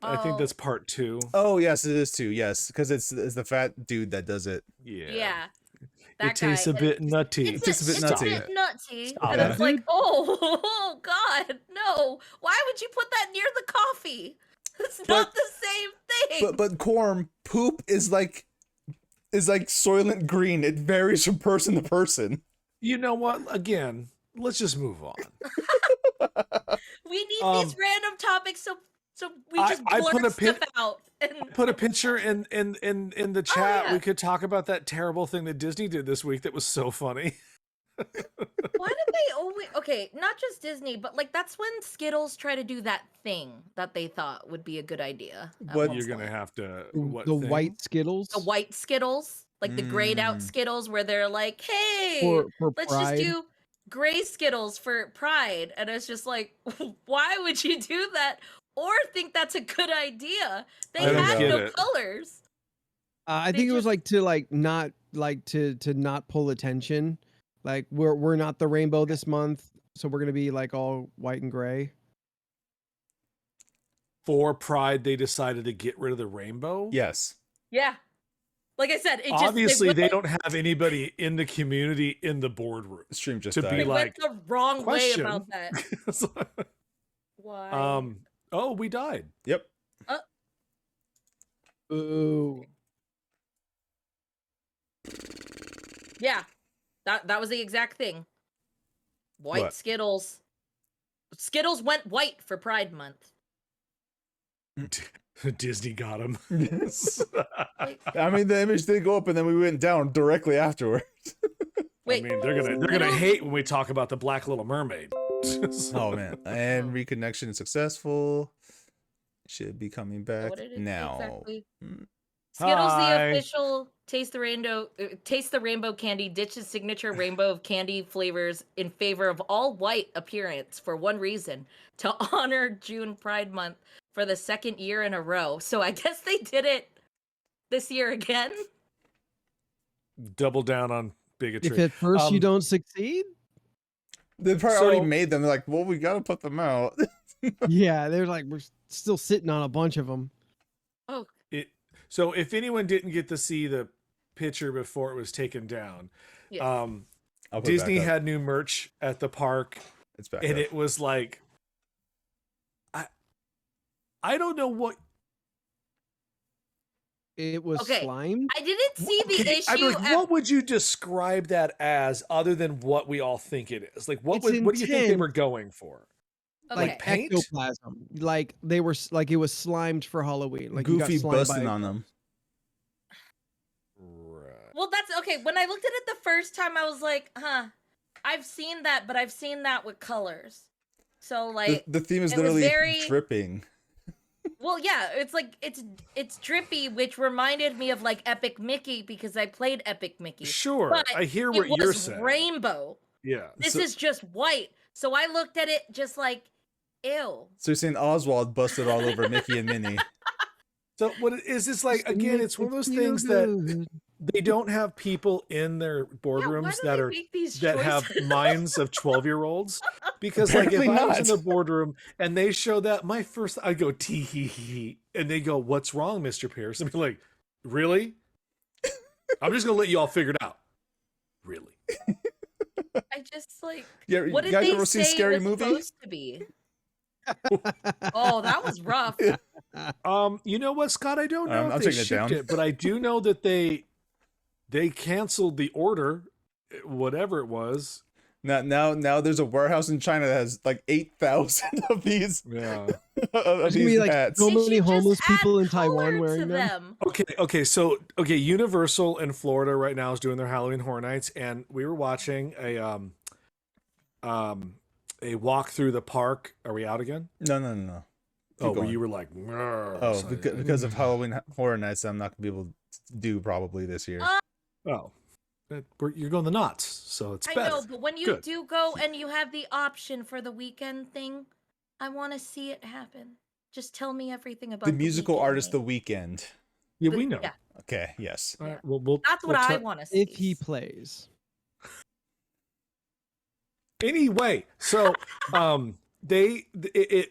I think Oh, that's part 2. Oh yes, it is too. Yes, because it's the fat dude that does it. Yeah. yeah. It That tastes guy, a and bit nutty. It's just a bit nutty. It's a bit nutty. Stop And it. it's like, oh God, no. Why would you put that near the coffee? It's not the same thing. But Corm, poop is like Soylent Green. It varies from person to person. You know what? Again, let's just move on. We need Um, these random topics so we I- just I blurt put a stuff out. And Put a picture in the chat. yeah. We could talk about that terrible thing that Disney did this week that was so funny. why did they always okay, not just Disney, but like that's when Skittles try to do that thing that they thought would be a good idea. at What- one You're gonna point. have to The what the thing? white Skittles. The white Skittles, like the grayed out Mm. Skittles where they're like, hey, for let's pride. just do gray Skittles for Pride. And it's just like, why would you do that or think that's a good idea? They I don't had get no it. colors. I They think it was just- like to not to not pull attention. Like we're not the rainbow this month, so we're gonna be like all white and gray. For Pride, they decided to get rid of the rainbow. Yes. Yeah. Like I said, Obviously, they went, don't have anybody in the community in the boardroom Stream just to died. be they like, went the wrong question. way about that. Why? Oh, we died. Yep. Ooh. Yeah, that was the exact thing. White What? Skittles. Skittles went white for Pride Month. Disney got him. Like, I mean, the image did go up, and then we went down directly afterwards. wait, I mean, they're gonna Skittles- hate when we talk about the Black Little Mermaid. Oh man! And reconnection is successful. Should be coming back what it is now. exactly. Mm. Skittles, Hi. the official Taste the Rainbow candy, ditches signature rainbow of candy flavors in favor of all white appearance for one reason: to honor June Pride Month for the second year in a row. So I guess they did it this year again. Double down on bigotry. If at first you don't succeed, They probably So- already made them. They're like, well, we gotta put them out. yeah, they're like, we're still sitting on a bunch of them. Oh, So if anyone didn't get to see the picture before it was taken down, yes. I'll put it Disney back up. had new merch at the park, It's back and up. it was like, I don't know what. It was Okay. slime. I didn't see the Okay, issue. I'm like, what would you describe that as, other than what we all think it is? Like, what It's do you think they intense. were going for? Okay. Like paint? ectoplasm. Like they were like it was slimed for Halloween. Like you got Goofy slimed by busting a on ghost. them. Right. Well, that's okay. When I looked at it the first time, I was like, huh, I've seen that, but I've seen that with colors. So, like, The theme is it was literally very- dripping. well, yeah, it's like, it's drippy, which reminded me of, like, Epic Mickey, because I played Epic Mickey. Sure, But I hear it what you're was saying. rainbow. Yeah. This So- is just white. So I looked at it just like, ew. So you're saying Oswald busted all over Mickey and Minnie. So what is this like? Just to Again, make it's one of it those feel things that good. they don't have people in their Yeah, boardrooms why do that they are make these that have choices? minds of 12-year-olds. Because like if Apparently I was in not. the boardroom and they show that, my first I go tee hee hee, and they go, "What's wrong, Mr. Pierce?" And be like, "Really? I'm just gonna let you all figure it out." Really? I just like, Yeah, what you did guys they ever say seen Scary it was Movie? supposed to be? Oh, that was rough. You know what, Scott? I don't know I'm if they taking it shipped down. it, but I do know that they canceled the order, whatever it was. Now there's a warehouse in China that has like 8,000 of these Yeah. of There's gonna be these like hats. so They many should just homeless add people in color Taiwan to wearing them. Okay. Universal in Florida right now is doing their Halloween Horror Nights, and we were watching a walk through the park. Are we out again? No. Oh, where going. you were like, Oh, because of Halloween Horror Nights, I'm not gonna be able to do probably this year. oh, you're going the knots, so it's I better. know, but when you Good. do go and you have the option for the weekend thing, I want to see it happen. Just tell me everything about The musical weekend artist, The thing. Weekend. Yeah, we know. Yeah, Okay, yes. All right, we'll that's what I want to see. If he plays. Anyway, so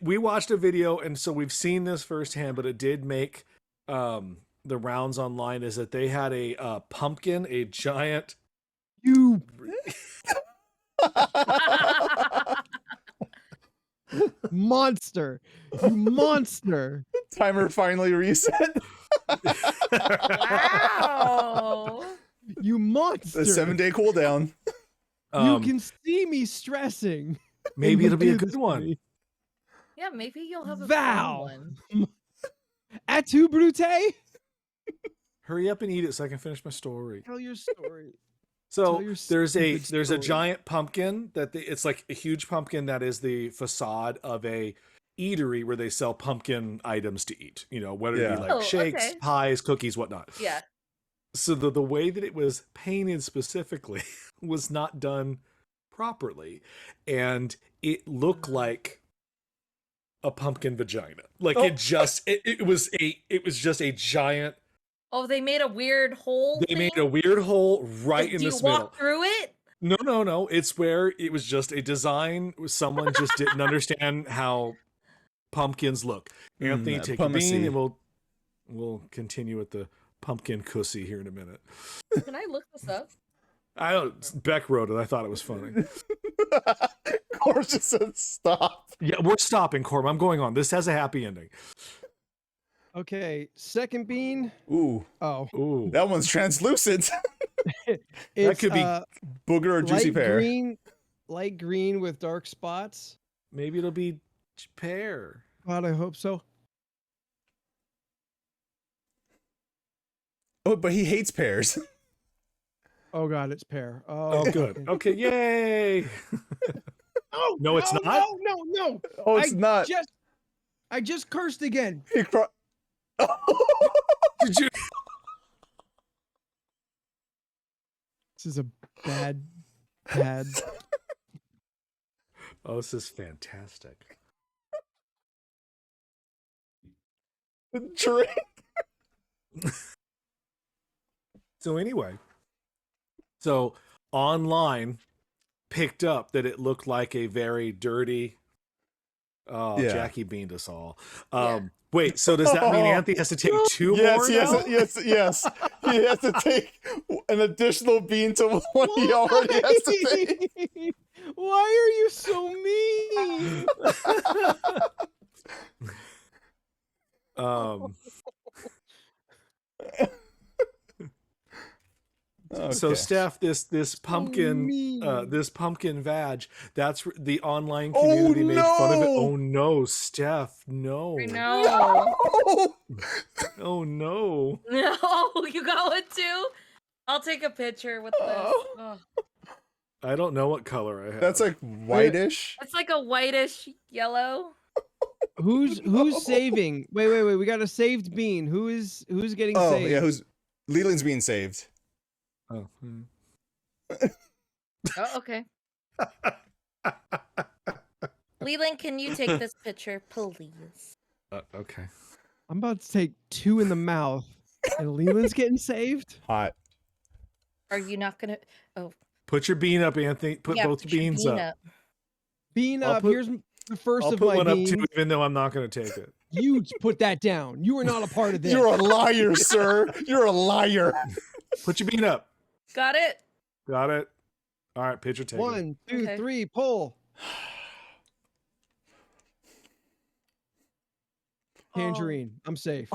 we watched a video, and so we've seen this firsthand, but it did make the rounds online. Is that they had a pumpkin, a giant. You monster. You monster. Timer finally reset. Wow. You monster. The 7-day cooldown. You can see me stressing. Maybe and it'll be you a do this good to one. me. Yeah, maybe you'll have a Val. fun one. Atu Brute? Hurry up and eat it so I can finish my story. Tell your story. So Tell your there's a stupid story. giant pumpkin it's like a huge pumpkin that is the facade of a eatery where they sell pumpkin items to eat. You know, whether it Yeah. be like Oh, shakes, okay. pies, cookies, whatnot. Yeah. So the way that it was painted specifically was not done properly, and it looked like a pumpkin vagina. Like Oh. it was just a giant. Oh, they made a weird hole. They made a weird hole right in Do you this middle. walk through it? No. It's where it was just a design. Someone just didn't understand how pumpkins look. Anthony, take a pumacy. bean, and we'll continue with the pumpkin cussy here in a minute. Can I look this up? I don't. Beck wrote it. I thought it was funny. Corm just said stop. Yeah, we're stopping, Corm. I'm going on. This has a happy ending. Okay, second bean. Ooh, Oh, Ooh, that one's translucent. it's, could be Booger or juicy light pear. light green with dark spots. maybe it'll be pear. God, I hope so. Oh, but he hates pears. Oh God, it's pear. Oh, good. okay. Okay, yay. Oh No, it's not? No. Oh, it's not. I just cursed again. He cro- Did you? This is a bad. Oh, this is fantastic. Drink. So anyway, online picked up that it looked like a very dirty. Oh, Yeah. Jackie beaned us all. Yeah. Wait, so does that mean Anthony has to take two Yes, more yes, now? yes. He has to take an additional bean to one he already has to take. Why are you so mean? So Okay. Steph, this pumpkin mean. this pumpkin vag, that's the online community made fun of it. no! Oh no, Steph, no. I know. Oh no. No, you got one too? I'll take a picture with this. Oh. Oh. I don't know what color I have. That's like whitish. It's like a whitish yellow. Who's saving? Wait. We got a saved bean. Who's getting Oh, saved? yeah, Leland's being saved. Oh. Oh, okay. Leland, can you take this picture, please? Okay. I'm about to take 2 in the mouth, and Leland's getting saved. Hot. Are you not gonna? Oh, Put your bean up, Anthony. Put yeah, both put your beans bean up. Bean I'll up. put- Here's the first I'll of put my one up beans. too, even though I'm not going to take it. You put that down. You are not a part of this. You're a liar, sir. You're a liar. Put your bean up. got it. Got it. All right, picture taken. 1, 2, Okay. 3, pull. Tangerine. I'm safe.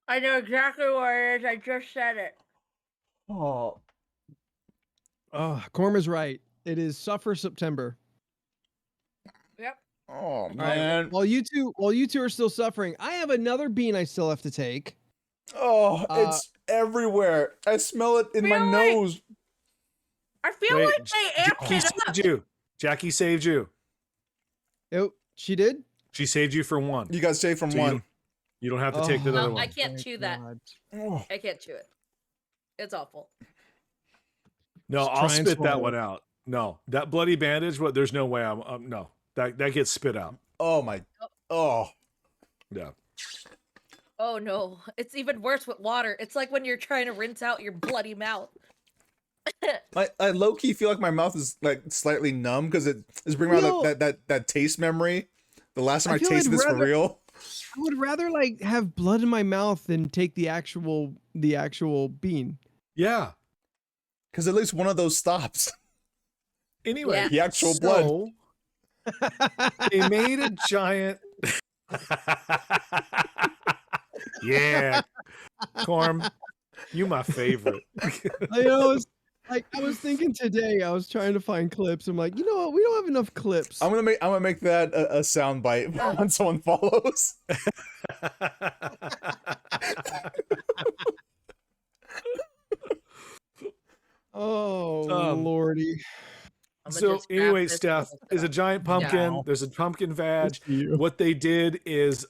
I know exactly what it is. I just said it. Oh. Corm is right. It is Suffer September. Yep. Oh, All right, man. While you two are still suffering, I have another bean I still have to take. Oh, it's everywhere. I smell it in my Feel like- nose. I feel Wait, like they amped Jackie it up. saved you. Jackie saved you. Oh, she did? She saved you for one. You got saved from So you one. don't- You don't have to take the Oh, other No, one. I can't thank chew that. God. Oh. I can't chew it. It's awful. No, Just I'll try and spit that swallow one it. out. No, that bloody bandage. What? There's no way. No. That gets spit out. Oh, my. Oh. Yeah. Oh no, it's even worse with water. It's like when you're trying to rinse out your bloody mouth. I low key feel like my mouth is like slightly numb because it's bringing Feel- back that taste memory. The last time I I feel tasted I'd this for rather- real. I would rather like have blood in my mouth than take the actual bean. Yeah. Because at least one of those stops. Anyway, Yeah. The actual blood. They made a giant. Yeah, Corm, you my favorite. I was thinking today, I was trying to find clips. I'm like, you know what? We don't have enough clips. I'm gonna make that a sound bite when someone follows. Oh lordy. I'm gonna So just grab anyway, this and Steph, look it there's a up. giant pumpkin. No. There's a pumpkin vag. It's you. What they did is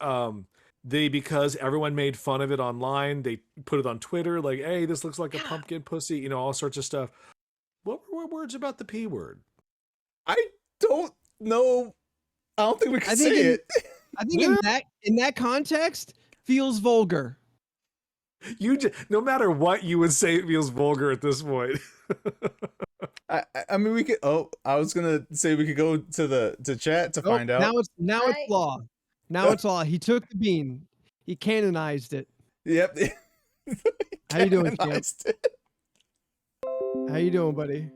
because everyone made fun of it online, they put it on Twitter like, hey, this looks like a pumpkin pussy, all sorts of stuff. What were words about the P word? I don't know. I don't think we can I think say in- it. I think in that context feels vulgar. No matter what you would say, it feels vulgar at this point. I mean, we could. Oh, I was gonna say we could go to chat to find out. Now it's law. Now it's law. He took the bean. He canonized it. Yep. How you doing, champ? Canonized it. How you doing, buddy?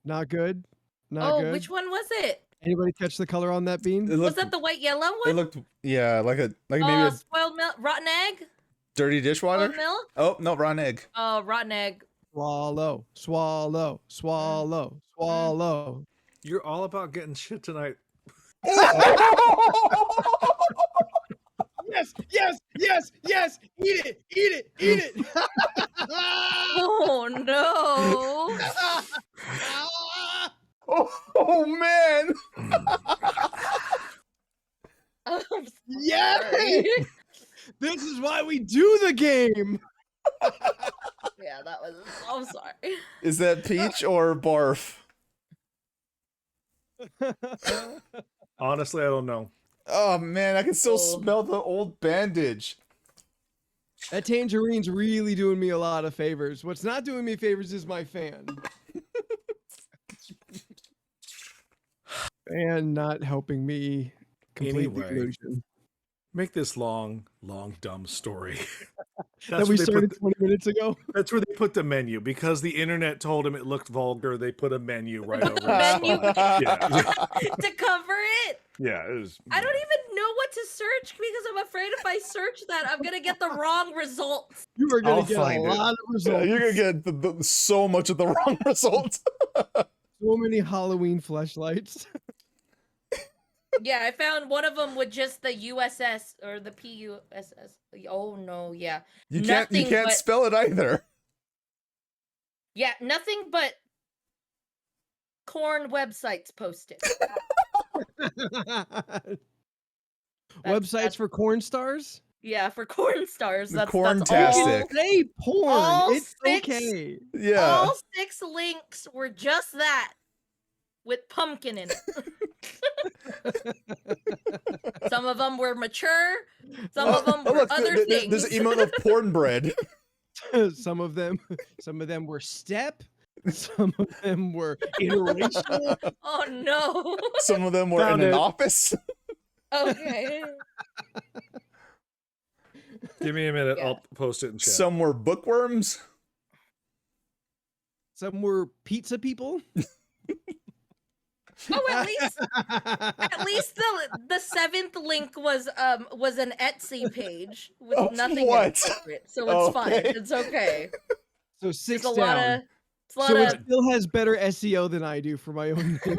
Not good. Not Oh, good. which one was it? Anybody catch the color on that bean? It Was looked, that the white yellow it one? looked, yeah, like maybe a Spoiled milk, rotten egg, dirty dishwater. spoiled milk. Oh no, rotten egg. Rotten egg. Swallow, swallow, swallow, swallow. You're all about getting shit tonight. Yes, yes, yes, yes. Eat it, eat it, eat it. Oh no! Oh man. I'm Yes. sorry. This is why we do the game. Yeah, that was. I'm sorry. Is that peach or barf? Honestly, I don't know. Oh man, I can still Oh. smell the old bandage. That tangerine's really doing me a lot of favors. What's not doing me favors is my fan. And not helping me complete the Anyway. illusion. Make this long, dumb story. That we where they started put 20 minutes ago. that's where they put the menu because the internet told them it looked vulgar. They put a menu right over the Menu? spot. Yeah, To cover it, yeah. It was, I don't even know what to search because I'm afraid if I search that, I'm gonna get the wrong results. You are going I'll to get a find it. lot of Yeah, results. you're gonna get so much of the wrong result. So many Halloween fleshlights. Yeah, I found one of them with just the USS or the PUSS. Oh no, yeah, You can't Nothing but- spell it either. yeah, nothing but corn websites posted. Websites that's- for corn stars? Yeah, for corn stars. The That's corn-tastic. all. Say porn. all It's six- okay. Yeah. All 6 links were just that, with pumpkin in it. Some of them were mature. Some of them were look, other things. there's an emote of porn bread. some of them were step. Some of them were interracial. Oh no. Some of them were Found in an it. office. Okay. give me a minute. Yeah. I'll post it in chat. Some were bookworms. Some were pizza people. Oh, at least the 7th link was an Etsy page with Oh, nothing what? inappropriate, so it's fine. Okay. It's okay. So 6 There's a down. lot of. It's a lot So it of. still has better SEO than I do for my own name.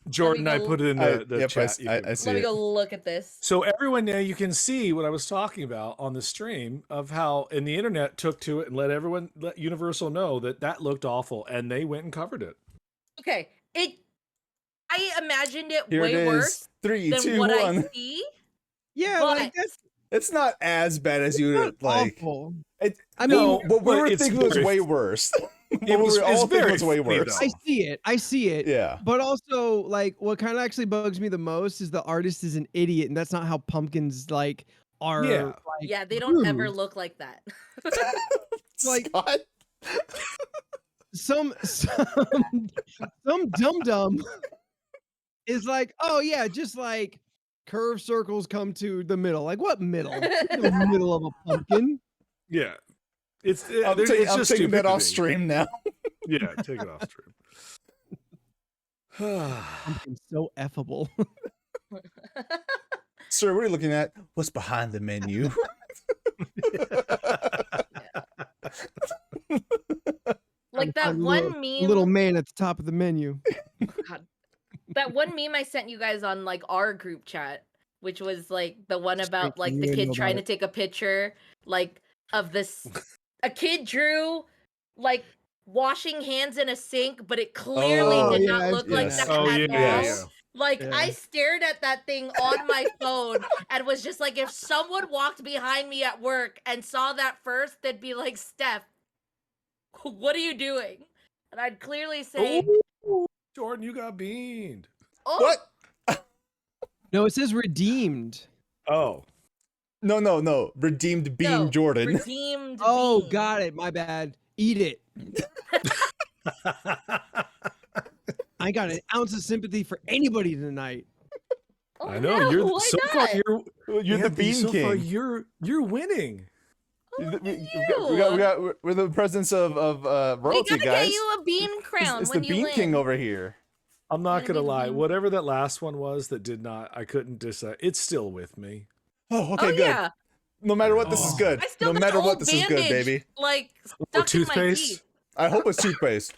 Jordan, I go- put it in the Yep, chat. You I can- see Let me it. go look at this. So everyone now you can see what I was talking about on the stream of how and the internet took to it and let Universal know that looked awful and they went and covered it. Okay, I imagined it Here way it is. worse 3, than 2, what 1. I see. Yeah, But- like that's It's not as bad as you not like. awful. It, I no, mean, what we but were it's thinking was very- way worse. It was we were all it's thinking very was way funny, worse. though. I see it. Yeah. But also, like, what kind of actually bugs me the most is the artist is an idiot, and that's not how pumpkins like are. Yeah. Like, Yeah, they don't ever grew. look like that. Like- Scott? Some dum dum is like, oh yeah, just like curved circles come to the middle. Like what middle? The middle of a pumpkin. Yeah. It's I'm it's taking just that off stupidity. stream now. Yeah, take it off stream. Pumpkin's so effable. Sir, what are you looking at? What's behind the menu? Like that I'm one little, meme. little man at the top of the menu. That one meme I sent you guys on like our group chat, which was like the one about Straight like from the you, kid know trying to about take a picture like of this. A kid drew like washing hands in a sink, but it clearly Oh, did yeah, not I've look seen like that. that Oh, at yeah, all. yes. Like Yeah. I stared at that thing on my phone and was just like, if someone walked behind me at work and saw that first, they'd be like, Steph, what are you doing? And I'd clearly say, Ooh, Jordan, you got beamed. oh, What? No, it says redeemed. Oh. No. Redeemed Beam no, Jordan. redeemed Oh, bean. got it. My bad. Eat it. I got an ounce of sympathy for anybody tonight. Oh, I know no, you're why so far not? you're You're the Anthony, Bean so far King. you're winning. We're the presence of We royalty, gotta guys. get you a bean crown It's when the you Bean win. King over here. I'm not Gonna gonna be the lie. bean. Whatever that last one was that did not, I couldn't decide. It's still with me. Oh, okay, Oh good. yeah, No matter what, this is Oh. good. I still No got matter the what, old this is good, bandage, baby. like Or stuck in my toothpaste. teeth. I hope it's toothpaste.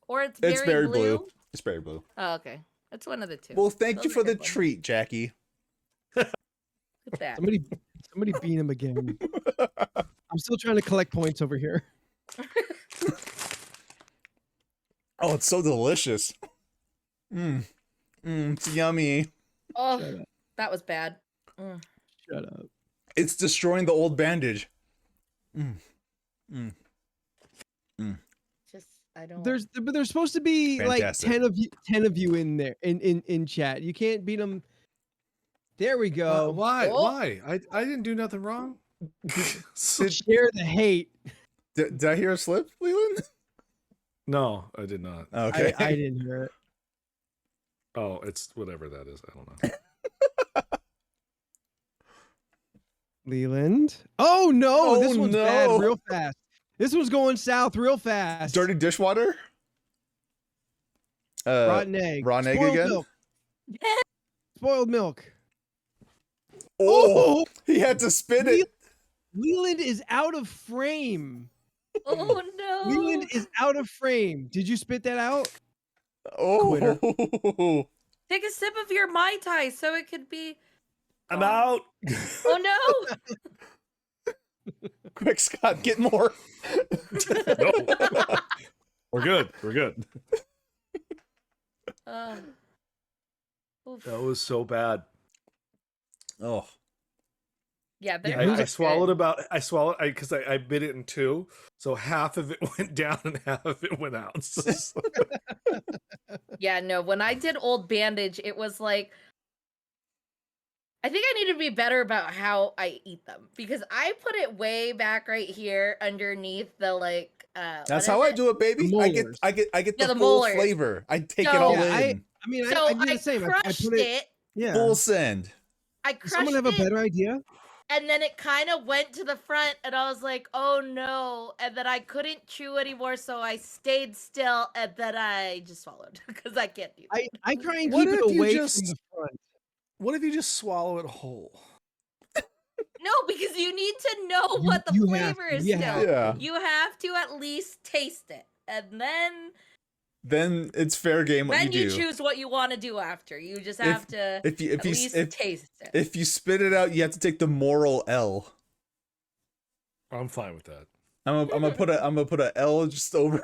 Or it's It's very berry blue. blue. It's berry blue. Oh, okay. That's one of the two. Well, thank you Those for are the good ones. treat, Jackie. Look at that. Somebody beat him again. I'm still trying to collect points over here. Oh, it's so delicious. It's yummy. Oh, Shut up. that was bad. Mm. Shut up. It's destroying the old bandage. Just I don't. But there's supposed to be Fantastic. like 10 of you in there in chat. You can't beat them. There we go. Why? Oh. Why? I didn't do nothing wrong. Share the hate. Did I hear a slip, Leland? No, I did not. Okay. I didn't hear it. Oh, it's whatever that is. I don't know. Leland. Oh no, this Oh, one's no. bad real fast. This one's going south real fast. Dirty dishwater? Rotten egg. rotten egg Spoiled again? Milk. Spoiled milk. Oh, he had to spin it. Leland is out of frame. Oh no. Leland is out of frame. Did you spit that out? Oh. Take a sip of your Mai Tai so it could be. I'm out. Oh no. Quick, Scott, get more. No. We're good. We're good. Oof. That was so bad. Oh. Yeah, Yeah, they're I not swallowed good. about. I swallowed because I bit it in two, so half of it went down and half of it went out. Yeah, no. When I did old bandage, it was like. I think I need to be better about how I eat them because I put it way back right here underneath the like. That's how I do it, baby. The I get molars. the the full molars. flavor. I take it So- all Yeah, in. I mean, So I do the same. I crushed put it. Yeah. Full send. I Does crushed someone have a it, better idea? and then it kind of went to the front, and I was like, "Oh no!" And then I couldn't chew anymore, so I stayed still, and then I just swallowed because I can't do that. I try and What keep it if you away just- from the front. What if you just swallow it whole? No, because you need to know what the you have flavor to, is you still. have to. Yeah. You have to at least taste it, and Then it's fair game what then you you do. choose what you want to do after. You just have to If you at least taste it. if you spit it out, you have to take the moral L. I'm fine with that. I'm gonna put a L just over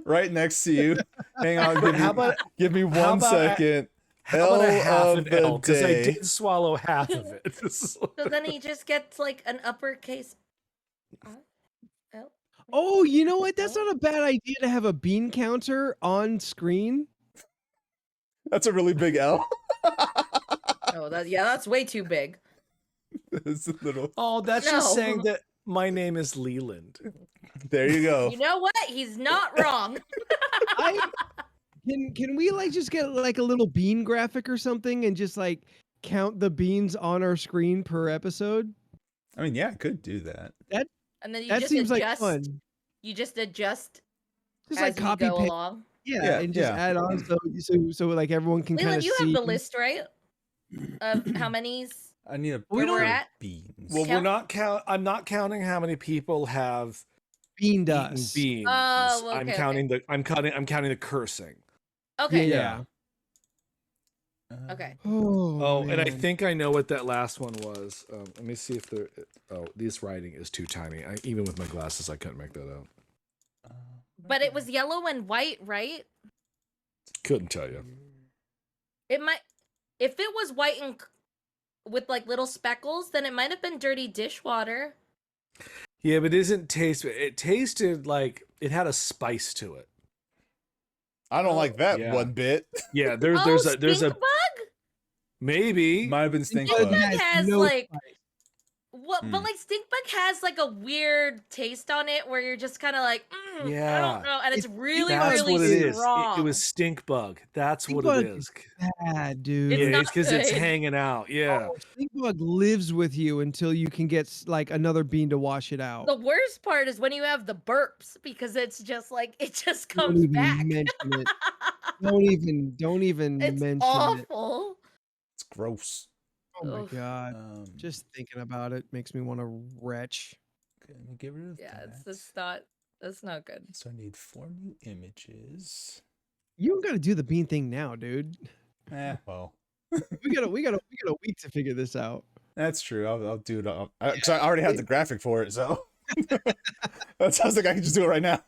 right next to you. Hang on, give me how 1 about second. How about a half of an the L? Because I day. did swallow half of it. So then he just gets like an uppercase. L. Oh, you know what? That's not a bad idea to have a bean counter on screen. That's a really big L. Oh, that's way too big. It's a little. Oh, that's just No. saying that my name is Leland. There you go. You know what? He's not wrong. Can we like just get like a little bean graphic or something and just like count the beans on our screen per episode? I mean, yeah, I could do that. And then you That just seems like adjust. fun. You just adjust Just as like copy you go paste. along. Yeah, Yeah, and just yeah. add on so like everyone can kind Leland, of you see. have the list, right? Of how many's I need a We where we're don't- at. beans. Well, Count- I'm not counting how many people have bean eaten dust. beans. Oh, I'm okay, counting I'm counting the cursing. Okay. Yeah. Okay. Oh, and I man. think I know what that last one was. Let me see if there. Oh, this writing is too tiny. Even with my glasses, I couldn't make that out. But it was yellow and white, right? Couldn't tell you. It might. If it was white and with like little speckles, then it might have been dirty dishwater. Yeah, but it isn't taste. It tasted like it had a spice to it. I don't like that Yeah. one bit. Yeah, There's there's a stink bug. maybe. Might have been stink Stink bug. bug. Has no like spice. Well, but like stink bug has like a weird taste on it where you're just kind of like, I don't know, and it's really, That's really what it is. strong. It was stink bug. That's Stink what bug it is. bad, dude. It's Yeah, not it's because it's good. hanging out. Yeah. Stink bug lives with you until you can get like another bean to wash it out. The worst part is when you have the burps because it's just like it just Don't comes even back. mention it. Don't even It's mention it. awful. It's gross. Oh my Oof. god. Just thinking about it makes me want to retch. Okay, let me get rid of Yeah, that. that's not good. So I need 4 new images. You don't got to do the bean thing now, dude. Well, We got a week to figure this out. that's true. I'll do it. Because I already have the graphic for it, so that sounds like I can just do it right now.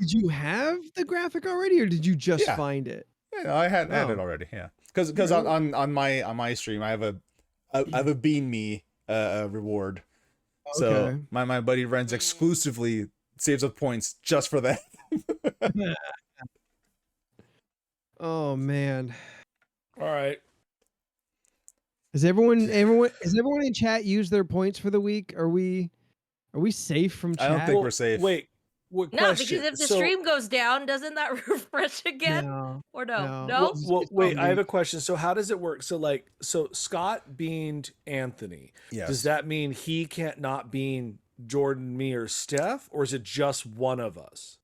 Did you have the graphic already, or did you just find it? Yeah, no, I had Oh. it already. Yeah, because on my stream I have a bean me reward. So Okay. my buddy Renz exclusively saves up points just for that. Oh man. All right. Has everyone in chat used their points for the week? Are we safe from I chat? don't think we're safe. Wait. What No, question? because if the So- stream goes down, doesn't that refresh again? No. Or no? No. Well, It's wait, on I have me. a question. So how does it work? So Scott beaned Anthony. Yes. Does that mean he can't not bean Jordan, me, or Steph? Or is it just one of us?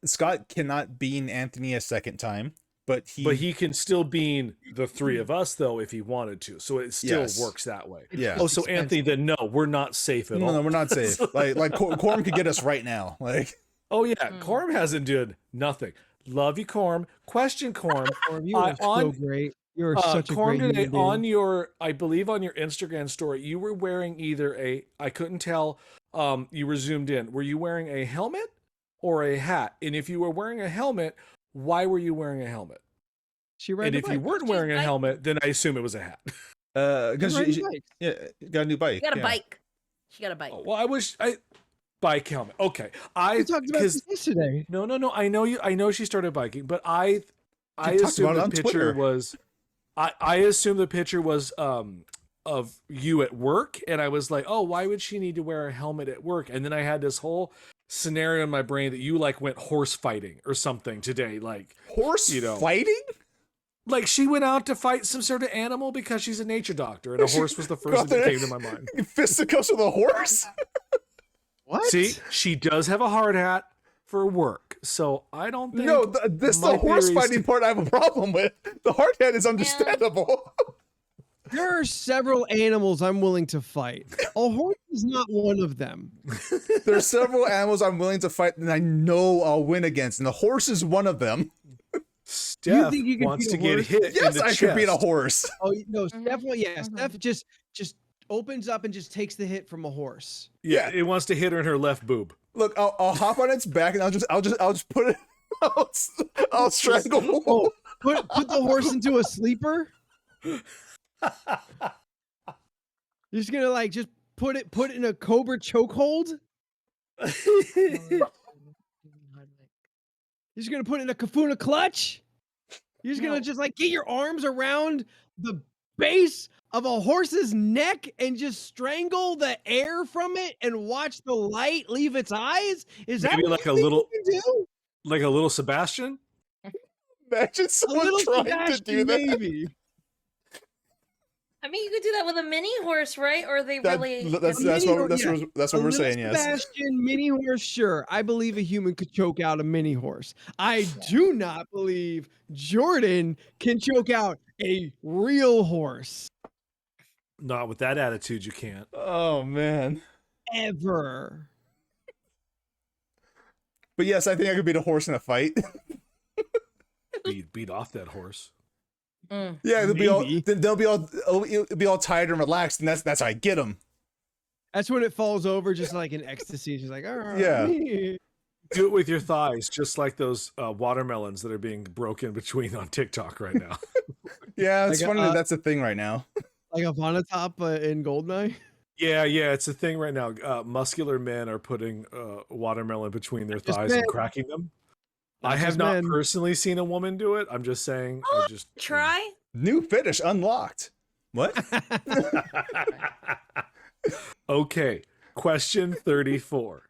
Scott cannot bean Anthony a second time, but he can still bean the 3 of us though if he wanted to. So it still Yes. works that way. Yeah. Oh, so Anthony, then no, we're not safe at all. No, we're not safe. like Corm could get us right now. Like, Oh yeah, Corm hasn't did nothing. Love you, Corm. Question, Corm. Corm, you are so great. You're such a Corm, great today human being. on your, I believe on your Instagram story, you were wearing either I couldn't tell. You were zoomed in. Were you wearing a helmet or a hat? And if you were wearing a helmet, why were you wearing a helmet? She And ride if you weren't wearing a helmet, then I assume it was a hat. because she got a new bike. She got a yeah. bike. She got a bike. Oh, well, bike helmet. Okay, We talked about this yesterday. No. I know she started biking, but I talked assumed about it the on picture Twitter. was I assumed the picture was of you at work, and I was like, oh, why would she need to wear a helmet at work? And then I had this whole scenario in my brain that you like went horse fighting or something today, like Horse fighting. like she went out to fight some sort of animal because she's a nature doctor, and a horse was the first thing that came to my mind. Fisticuffs with a horse. What? See, she does have a hard hat for work, so I don't think. No, the my horse theory is- fighting part I have a problem with. The hard hat is understandable. There are several animals I'm willing to fight. A horse is not one of them. There are several animals I'm willing to fight and I know I'll win against, and the horse is one of them. Steph think you could wants beat to a get horse? hit in Yes, the I could beat a chest. horse. Oh no, Mhm, Steph. Well, yeah, mhm. Steph just opens up and just takes the hit from a horse. Yeah, it wants to hit her in her left boob. Look, I'll hop on its back and I'll just put it. I'll strangle. Oh, put the horse into a sleeper. You're just gonna like just put it in a cobra chokehold. You're just gonna put it in a kafuna clutch. You're just gonna No. just like get your arms around the base of a horse's neck and just strangle the air from it and watch the light leave its eyes. Is that Maybe what like you a think little- you can do? Like a little Sebastian. Imagine A someone little trying to Sebastian, do that. maybe. I mean, you could do that with a mini horse, right? Or are they really? That's A what mini- that's yeah. what, that's A what we're little saying. Yes. Sebastian mini horse, sure. I believe a human could choke out a mini horse. I do not believe Jordan can choke out a real horse Not with that attitude, you can't. Oh man. ever. But yes, I think I could beat a horse in a fight. Beat off that horse. Mm. Yeah, Maybe. they'll be all tired and relaxed, and that's how I get them. That's when it falls over, just like in ecstasy. She's like, Yeah. Do it with your thighs, just like those watermelons that are being broken between on TikTok right now. Yeah, it's Like, funny that that's a thing right now. like a Vonatop in Goldeneye. Yeah, it's a thing right now. Muscular men are putting watermelon between their Just thighs men. and cracking them. Not I have just not men. personally seen a woman do it. I'm just saying. I just Try. New finish unlocked. What? Okay, question 34.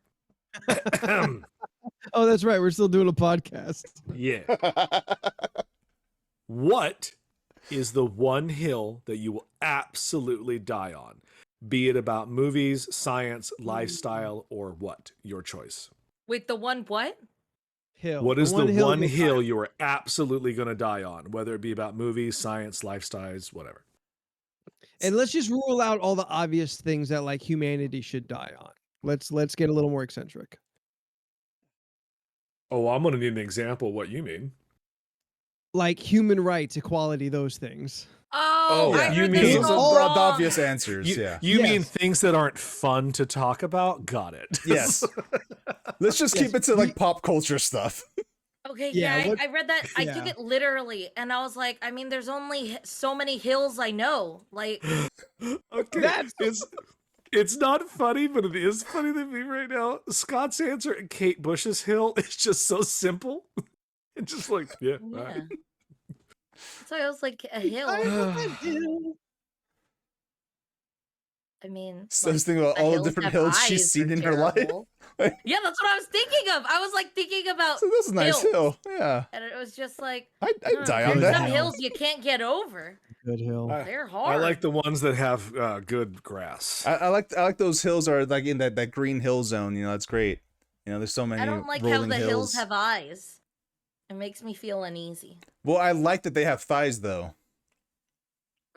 Oh, that's right. We're still doing a podcast. Yeah. What is the one hill that you will absolutely die on? Be it about movies, science, lifestyle, or what? Your choice. Wait, the one what? Hill. What is the one you'll hill die you are absolutely going to die on? Whether it be about movies, science, lifestyles, whatever. on. And let's just rule out all the obvious things that like humanity should die on. Let's get a little more eccentric. Oh, I'm going to need an example of what you mean. Like human rights, equality, those things. Oh, Oh, I you heard mean- this Those all are wrong. the obvious answers. You, Yeah. you mean Yes. things that aren't fun to talk about? Got it. Yes. Let's just Yes, keep it to like pop culture stuff. Okay, Yeah, yeah, what- I read that. I took yeah. it literally, and I was like, I mean, there's only so many hills I know. Like, Okay, That's- it's not funny, but it is funny to me right now. Scott's answer at Kate Bush's hill is just so simple. It's just like, yeah. all yeah. right. So I was like, a hill. I mean, So I was like, thinking about the all the hills different have hills she's eyes seen are in her life. terrible. Yeah, that's what I was thinking of. I was like thinking about, So that's a nice hills. hill. Yeah. and it was just like, I'd die on Good that. some hill. hills you can't get over. Good hill. They're I hard. like the ones that have good grass. I like those hills are like in that green hill zone. You know, that's great. You know, there's so many. I don't like how rolling the hills hills have eyes. It makes me feel uneasy. Well, I like that they have thighs though.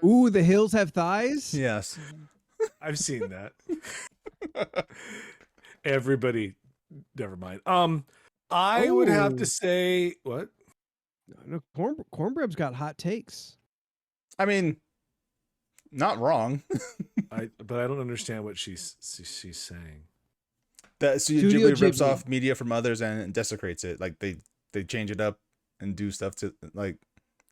Ooh, the hills have thighs? Yes. I've seen that. Everybody, never mind. I would have Ooh. to say what? No, Cornbread's got hot takes. I mean, not wrong. But I don't understand what she's saying. That Studio Ghibli rips Ghibli. off media from others and desecrates it. Like they change it up and do stuff to like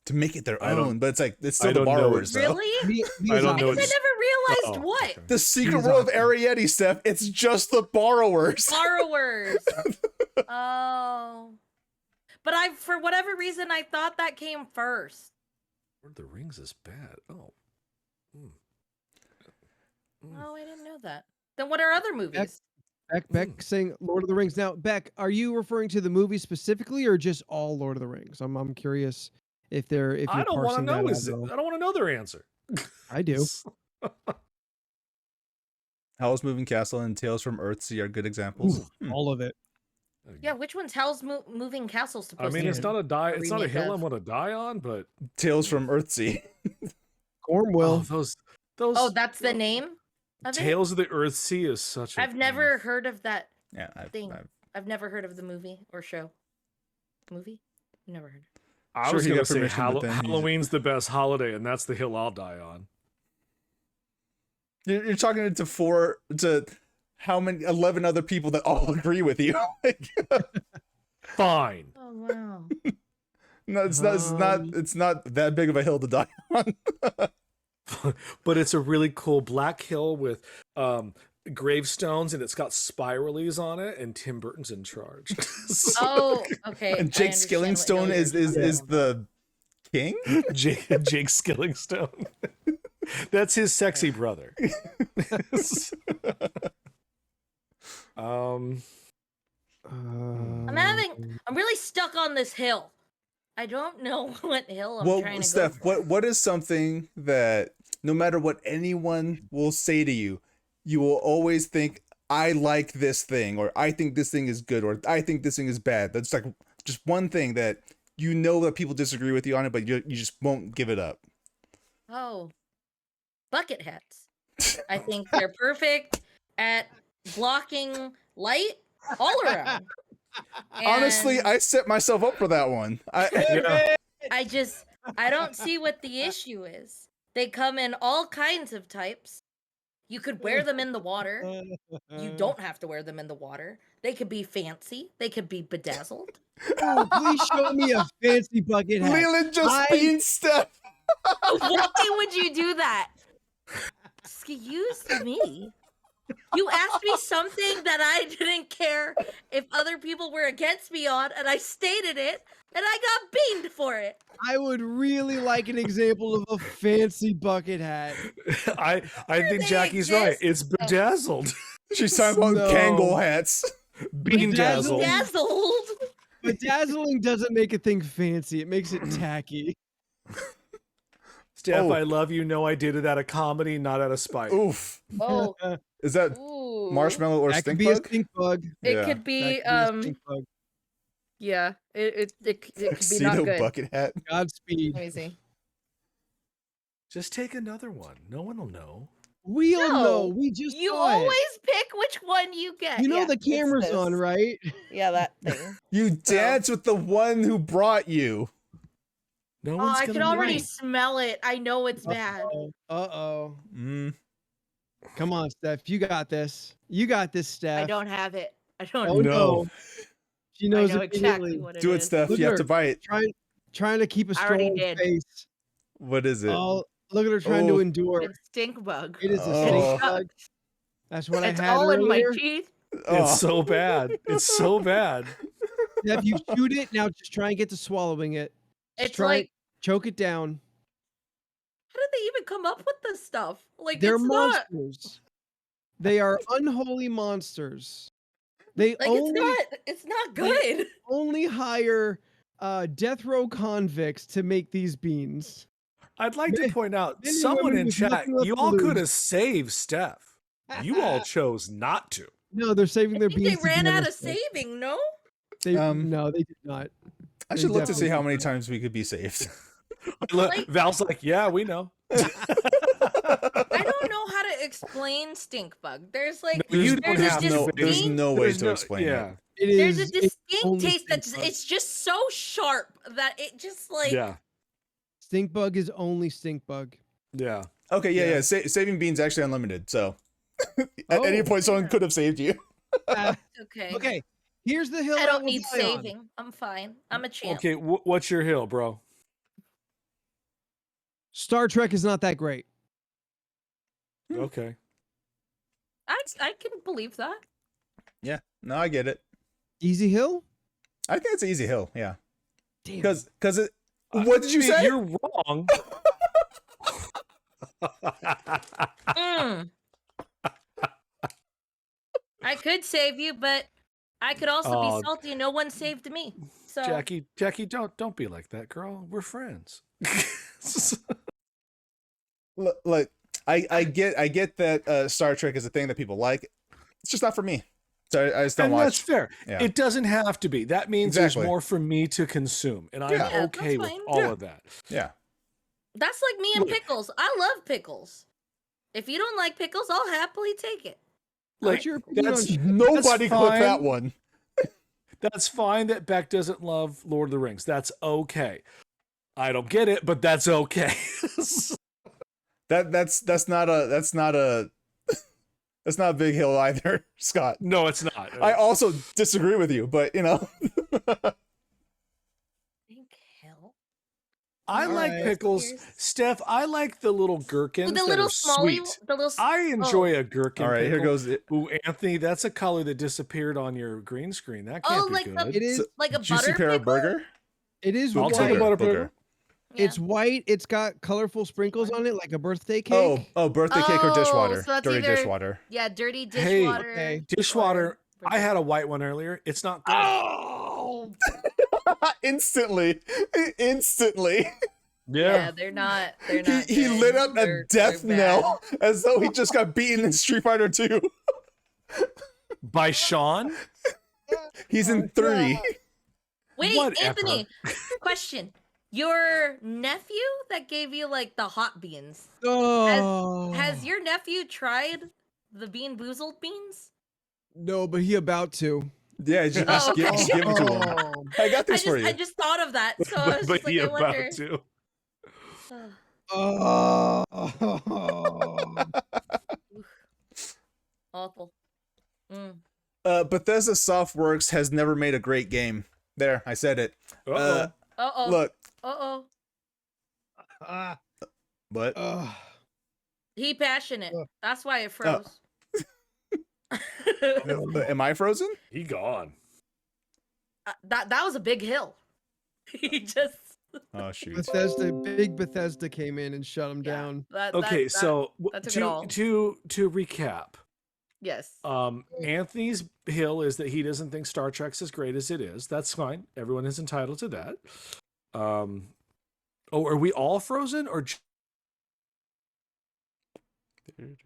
to make it their I don't- own. But it's like it's I still the don't know borrowers though. Really? Me I don't I know guess I it's- never realized Uh-oh, what. okay. The secret He's world of awesome. Arietti, Steph. It's just the borrowers. Borrowers. Oh. But for whatever reason, I thought that came first. Lord of the Rings is bad. Oh. Mm. Oh, I didn't know that. Then what are other movies? Beck saying Lord of the Rings. Now, Beck, are you referring to the movie specifically or just all Lord of the Rings? I'm curious if you're I don't want to parsing that know. out at all. I don't want to know their answer. I do. Howl's Moving Castle and Tales from Earthsea are good examples. All of it. Yeah, which one's Hell's Moving Castle I supposed mean, to it's be? not a die. It's not a remake hill of. I'm going to die on, but Tales from Earthsea. Cornwell. oh, those. Oh, that's the name of it? Tales of the Earth Sea is such. I've never heard of that Yeah, thing. I've I've never heard of the movie or show. Movie? Never heard. I Sure was he going to got say permission, but then he- Halloween's the best holiday, and that's the hill I'll die on. You're talking to how many 11 other people that all agree with you. Like, Fine. Oh wow. no, it's not that big of a hill to die on. But it's a really cool black hill with gravestones, and it's got spiralies on it, and Tim Burton's in charge. Oh, okay. And I Jake understand what Skillingstone you're is talking about. the king. Jake Skillingstone. That's his sexy brother. I'm really stuck on this hill. I don't know what hill I'm trying Well, to Steph, go for. what is something that no matter what anyone will say to you, you will always think, I like this thing, or I think this thing is good, or I think this thing is bad. That's like just one thing that you know that people disagree with you on it, but you just won't give it up. Oh, bucket hats. I think they're perfect at blocking light all around. Honestly, And I set myself up for that one. Yeah. I don't see what the issue is. They come in all kinds of types. You could wear them in the water. You don't have to wear them in the water. They could be fancy. They could be bedazzled. Oh, please show me a fancy bucket hat. Leland just I- being Steph. Why would you do that? Excuse me. You asked me something that I didn't care if other people were against me on, and I stated it, and I got beamed for it. I would really like an example of a fancy bucket hat. I think they Jackie's right. exist. It's bedazzled. She's talking about No. Kangol hats. Bean Bedazzled. dazzled. Dazzled. Bedazzling doesn't make a thing fancy. It makes it tacky. Steph, Oh. I love you. Know I did it out of comedy, not out of spite. Oof. Oh, Is that ooh. marshmallow or That stink could be a bug? stink bug. It Yeah. could That be could a stink bug. yeah. It could be not Tuxedo good. bucket hat. Godspeed. Let me see. Just take another one. No one will know. We'll No, know. We just You saw it. always pick which one you get. You know Yeah, the it's camera's this. on, right? Yeah, that thing. You dance with the one who brought you. No Oh, one's I gonna can know. already smell it. I know it's bad. Uh-oh. Mm. Come on, Steph. You got this. You got this, Steph. I don't have it. I don't. Oh, No. no. She I knows know exactly immediately. what it is. Do it, Steph. Look You at have to her. bite. Trying to keep a I already strong did. face. What is it? Oh, look at her trying to Oh. endure. It's stink bug. It is a Oh. stink It bug. sucks. That's what It's I had all in my earlier. teeth. Oh. It's so bad. It's so bad. Steph, you chewed it. Now just try and get to swallowing it. Just It's try like, choke it down. how did they even come up with this stuff? Like, They're it's not. monsters. They are unholy monsters. They Like, only it's not good. only hire death row convicts to make these beans. I'd like to Men- point out, men and someone women in with chat, nothing left you to all could lose. have saved Steph. You all chose not to. No, they're saving I their think beans. they ran together, out of Steph. saving, no? They, Um, no, they did not. I They should look to see definitely how did many not. times we could be saved. Like- Val's like, yeah, we know. I don't know how to explain stink bug. There's like, No, you there's don't a have to, there's distinct, no way There's to no- explain yeah. it. It there's a is distinct only taste stink that's, bug. it's just so sharp that it just like, Yeah. Stink bug is only stink bug. Yeah. Okay, yeah. Yeah. Saving beans actually unlimited. So at any Oh. point, someone Yeah. could have saved you. okay. Okay, here's the hill I I don't will need die on. saving. I'm fine. I'm a champ. Okay, what's your hill, bro? Star Trek is not that great. Okay. I can believe that. Yeah, no, I get it. Easy hill? I think it's an easy hill. Yeah, Damn. because it. What did you say? You're wrong. Mm. I could save you, but I could also Oh. be salty. No one saved me. So Jackie, don't be like that, girl. We're friends. Look, I get that Star Trek is a thing that people like. It's just not for me. So I just don't And watch. that's fair. Yeah. It doesn't have to be. That means Exactly. there's more for me to consume, and I'm Yeah. Yeah, okay that's with fine. all Yeah. of that. Yeah. that's like me and Look. pickles. I love pickles. If you don't like pickles, I'll happily take it. Like, What's your opinion that's on Nobody clip fine. that one. that's fine that Beck doesn't love Lord of the Rings. That's okay. I don't get it, but that's okay. That's not a that's not a big hill either, Scott. No, it's not. I also disagree with you, but you know. Think hell. I like Alright. pickles. Here's- Steph, I like the little gherkins. The that little are smally, sweet. the little. I enjoy a gherkin. All right, here pickle. goes it. Ooh, Anthony, that's a color that disappeared on your green screen. That can't Oh, be like good. the it is like a Juicy butter pear pickle? burger. it is I'll white. take a butter pickle. Yeah. It's white. It's got colorful sprinkles on it, like a birthday cake. Oh, birthday cake or Oh, dishwater. so that's Dirty either- dishwater. Yeah, dirty Hey, dishwater. okay. Dishwater. or I had a white one earlier. It's not good. Oh! Instantly. Yeah. Yeah, they're not. They're not. He good. lit up a They're death bad. knell as though he just got beaten in Street Fighter 2. By Sean? He's in 3. Wait, Whatever. Anthony. Question: your nephew that gave you like the hot beans? Oh. Has your nephew tried the Bean Boozled beans? No, but he about to. Yeah, just, Oh, okay. just give it to him. Oh. I got this for you. I just thought of that, so I was but just like, he I wonder. about to. Oh. Awful. Mm. Bethesda Softworks has never made a great game. There, I said it. Uh-oh. Uh oh. Look, Uh oh. but Ugh. He passionate. Ugh. That's why it froze. Am I frozen? He gone. That was a big hill. He just Oh shoot. Big Bethesda came in and shut him yeah, down. Okay, so that took it all. to recap, Yes. Anthony's hill is that he doesn't think Star Trek's as great as it is. That's fine. Everyone is entitled to that. Oh, are we all frozen or? There it is.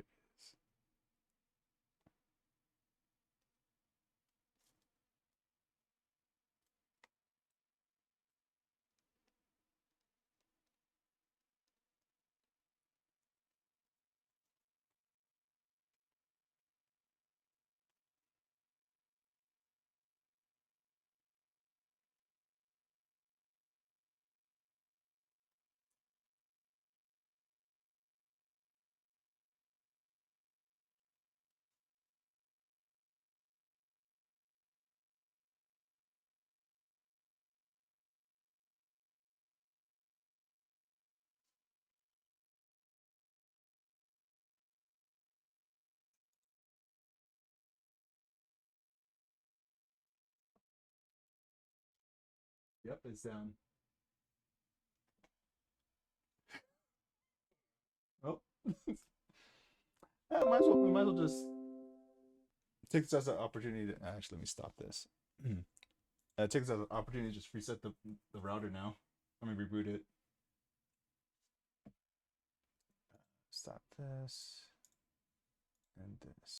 Yep, it's down. Oh. We might as well just take this as an opportunity to actually let me stop this. Take this as an opportunity to just reset the router now. Let me reboot it. Stop this and this.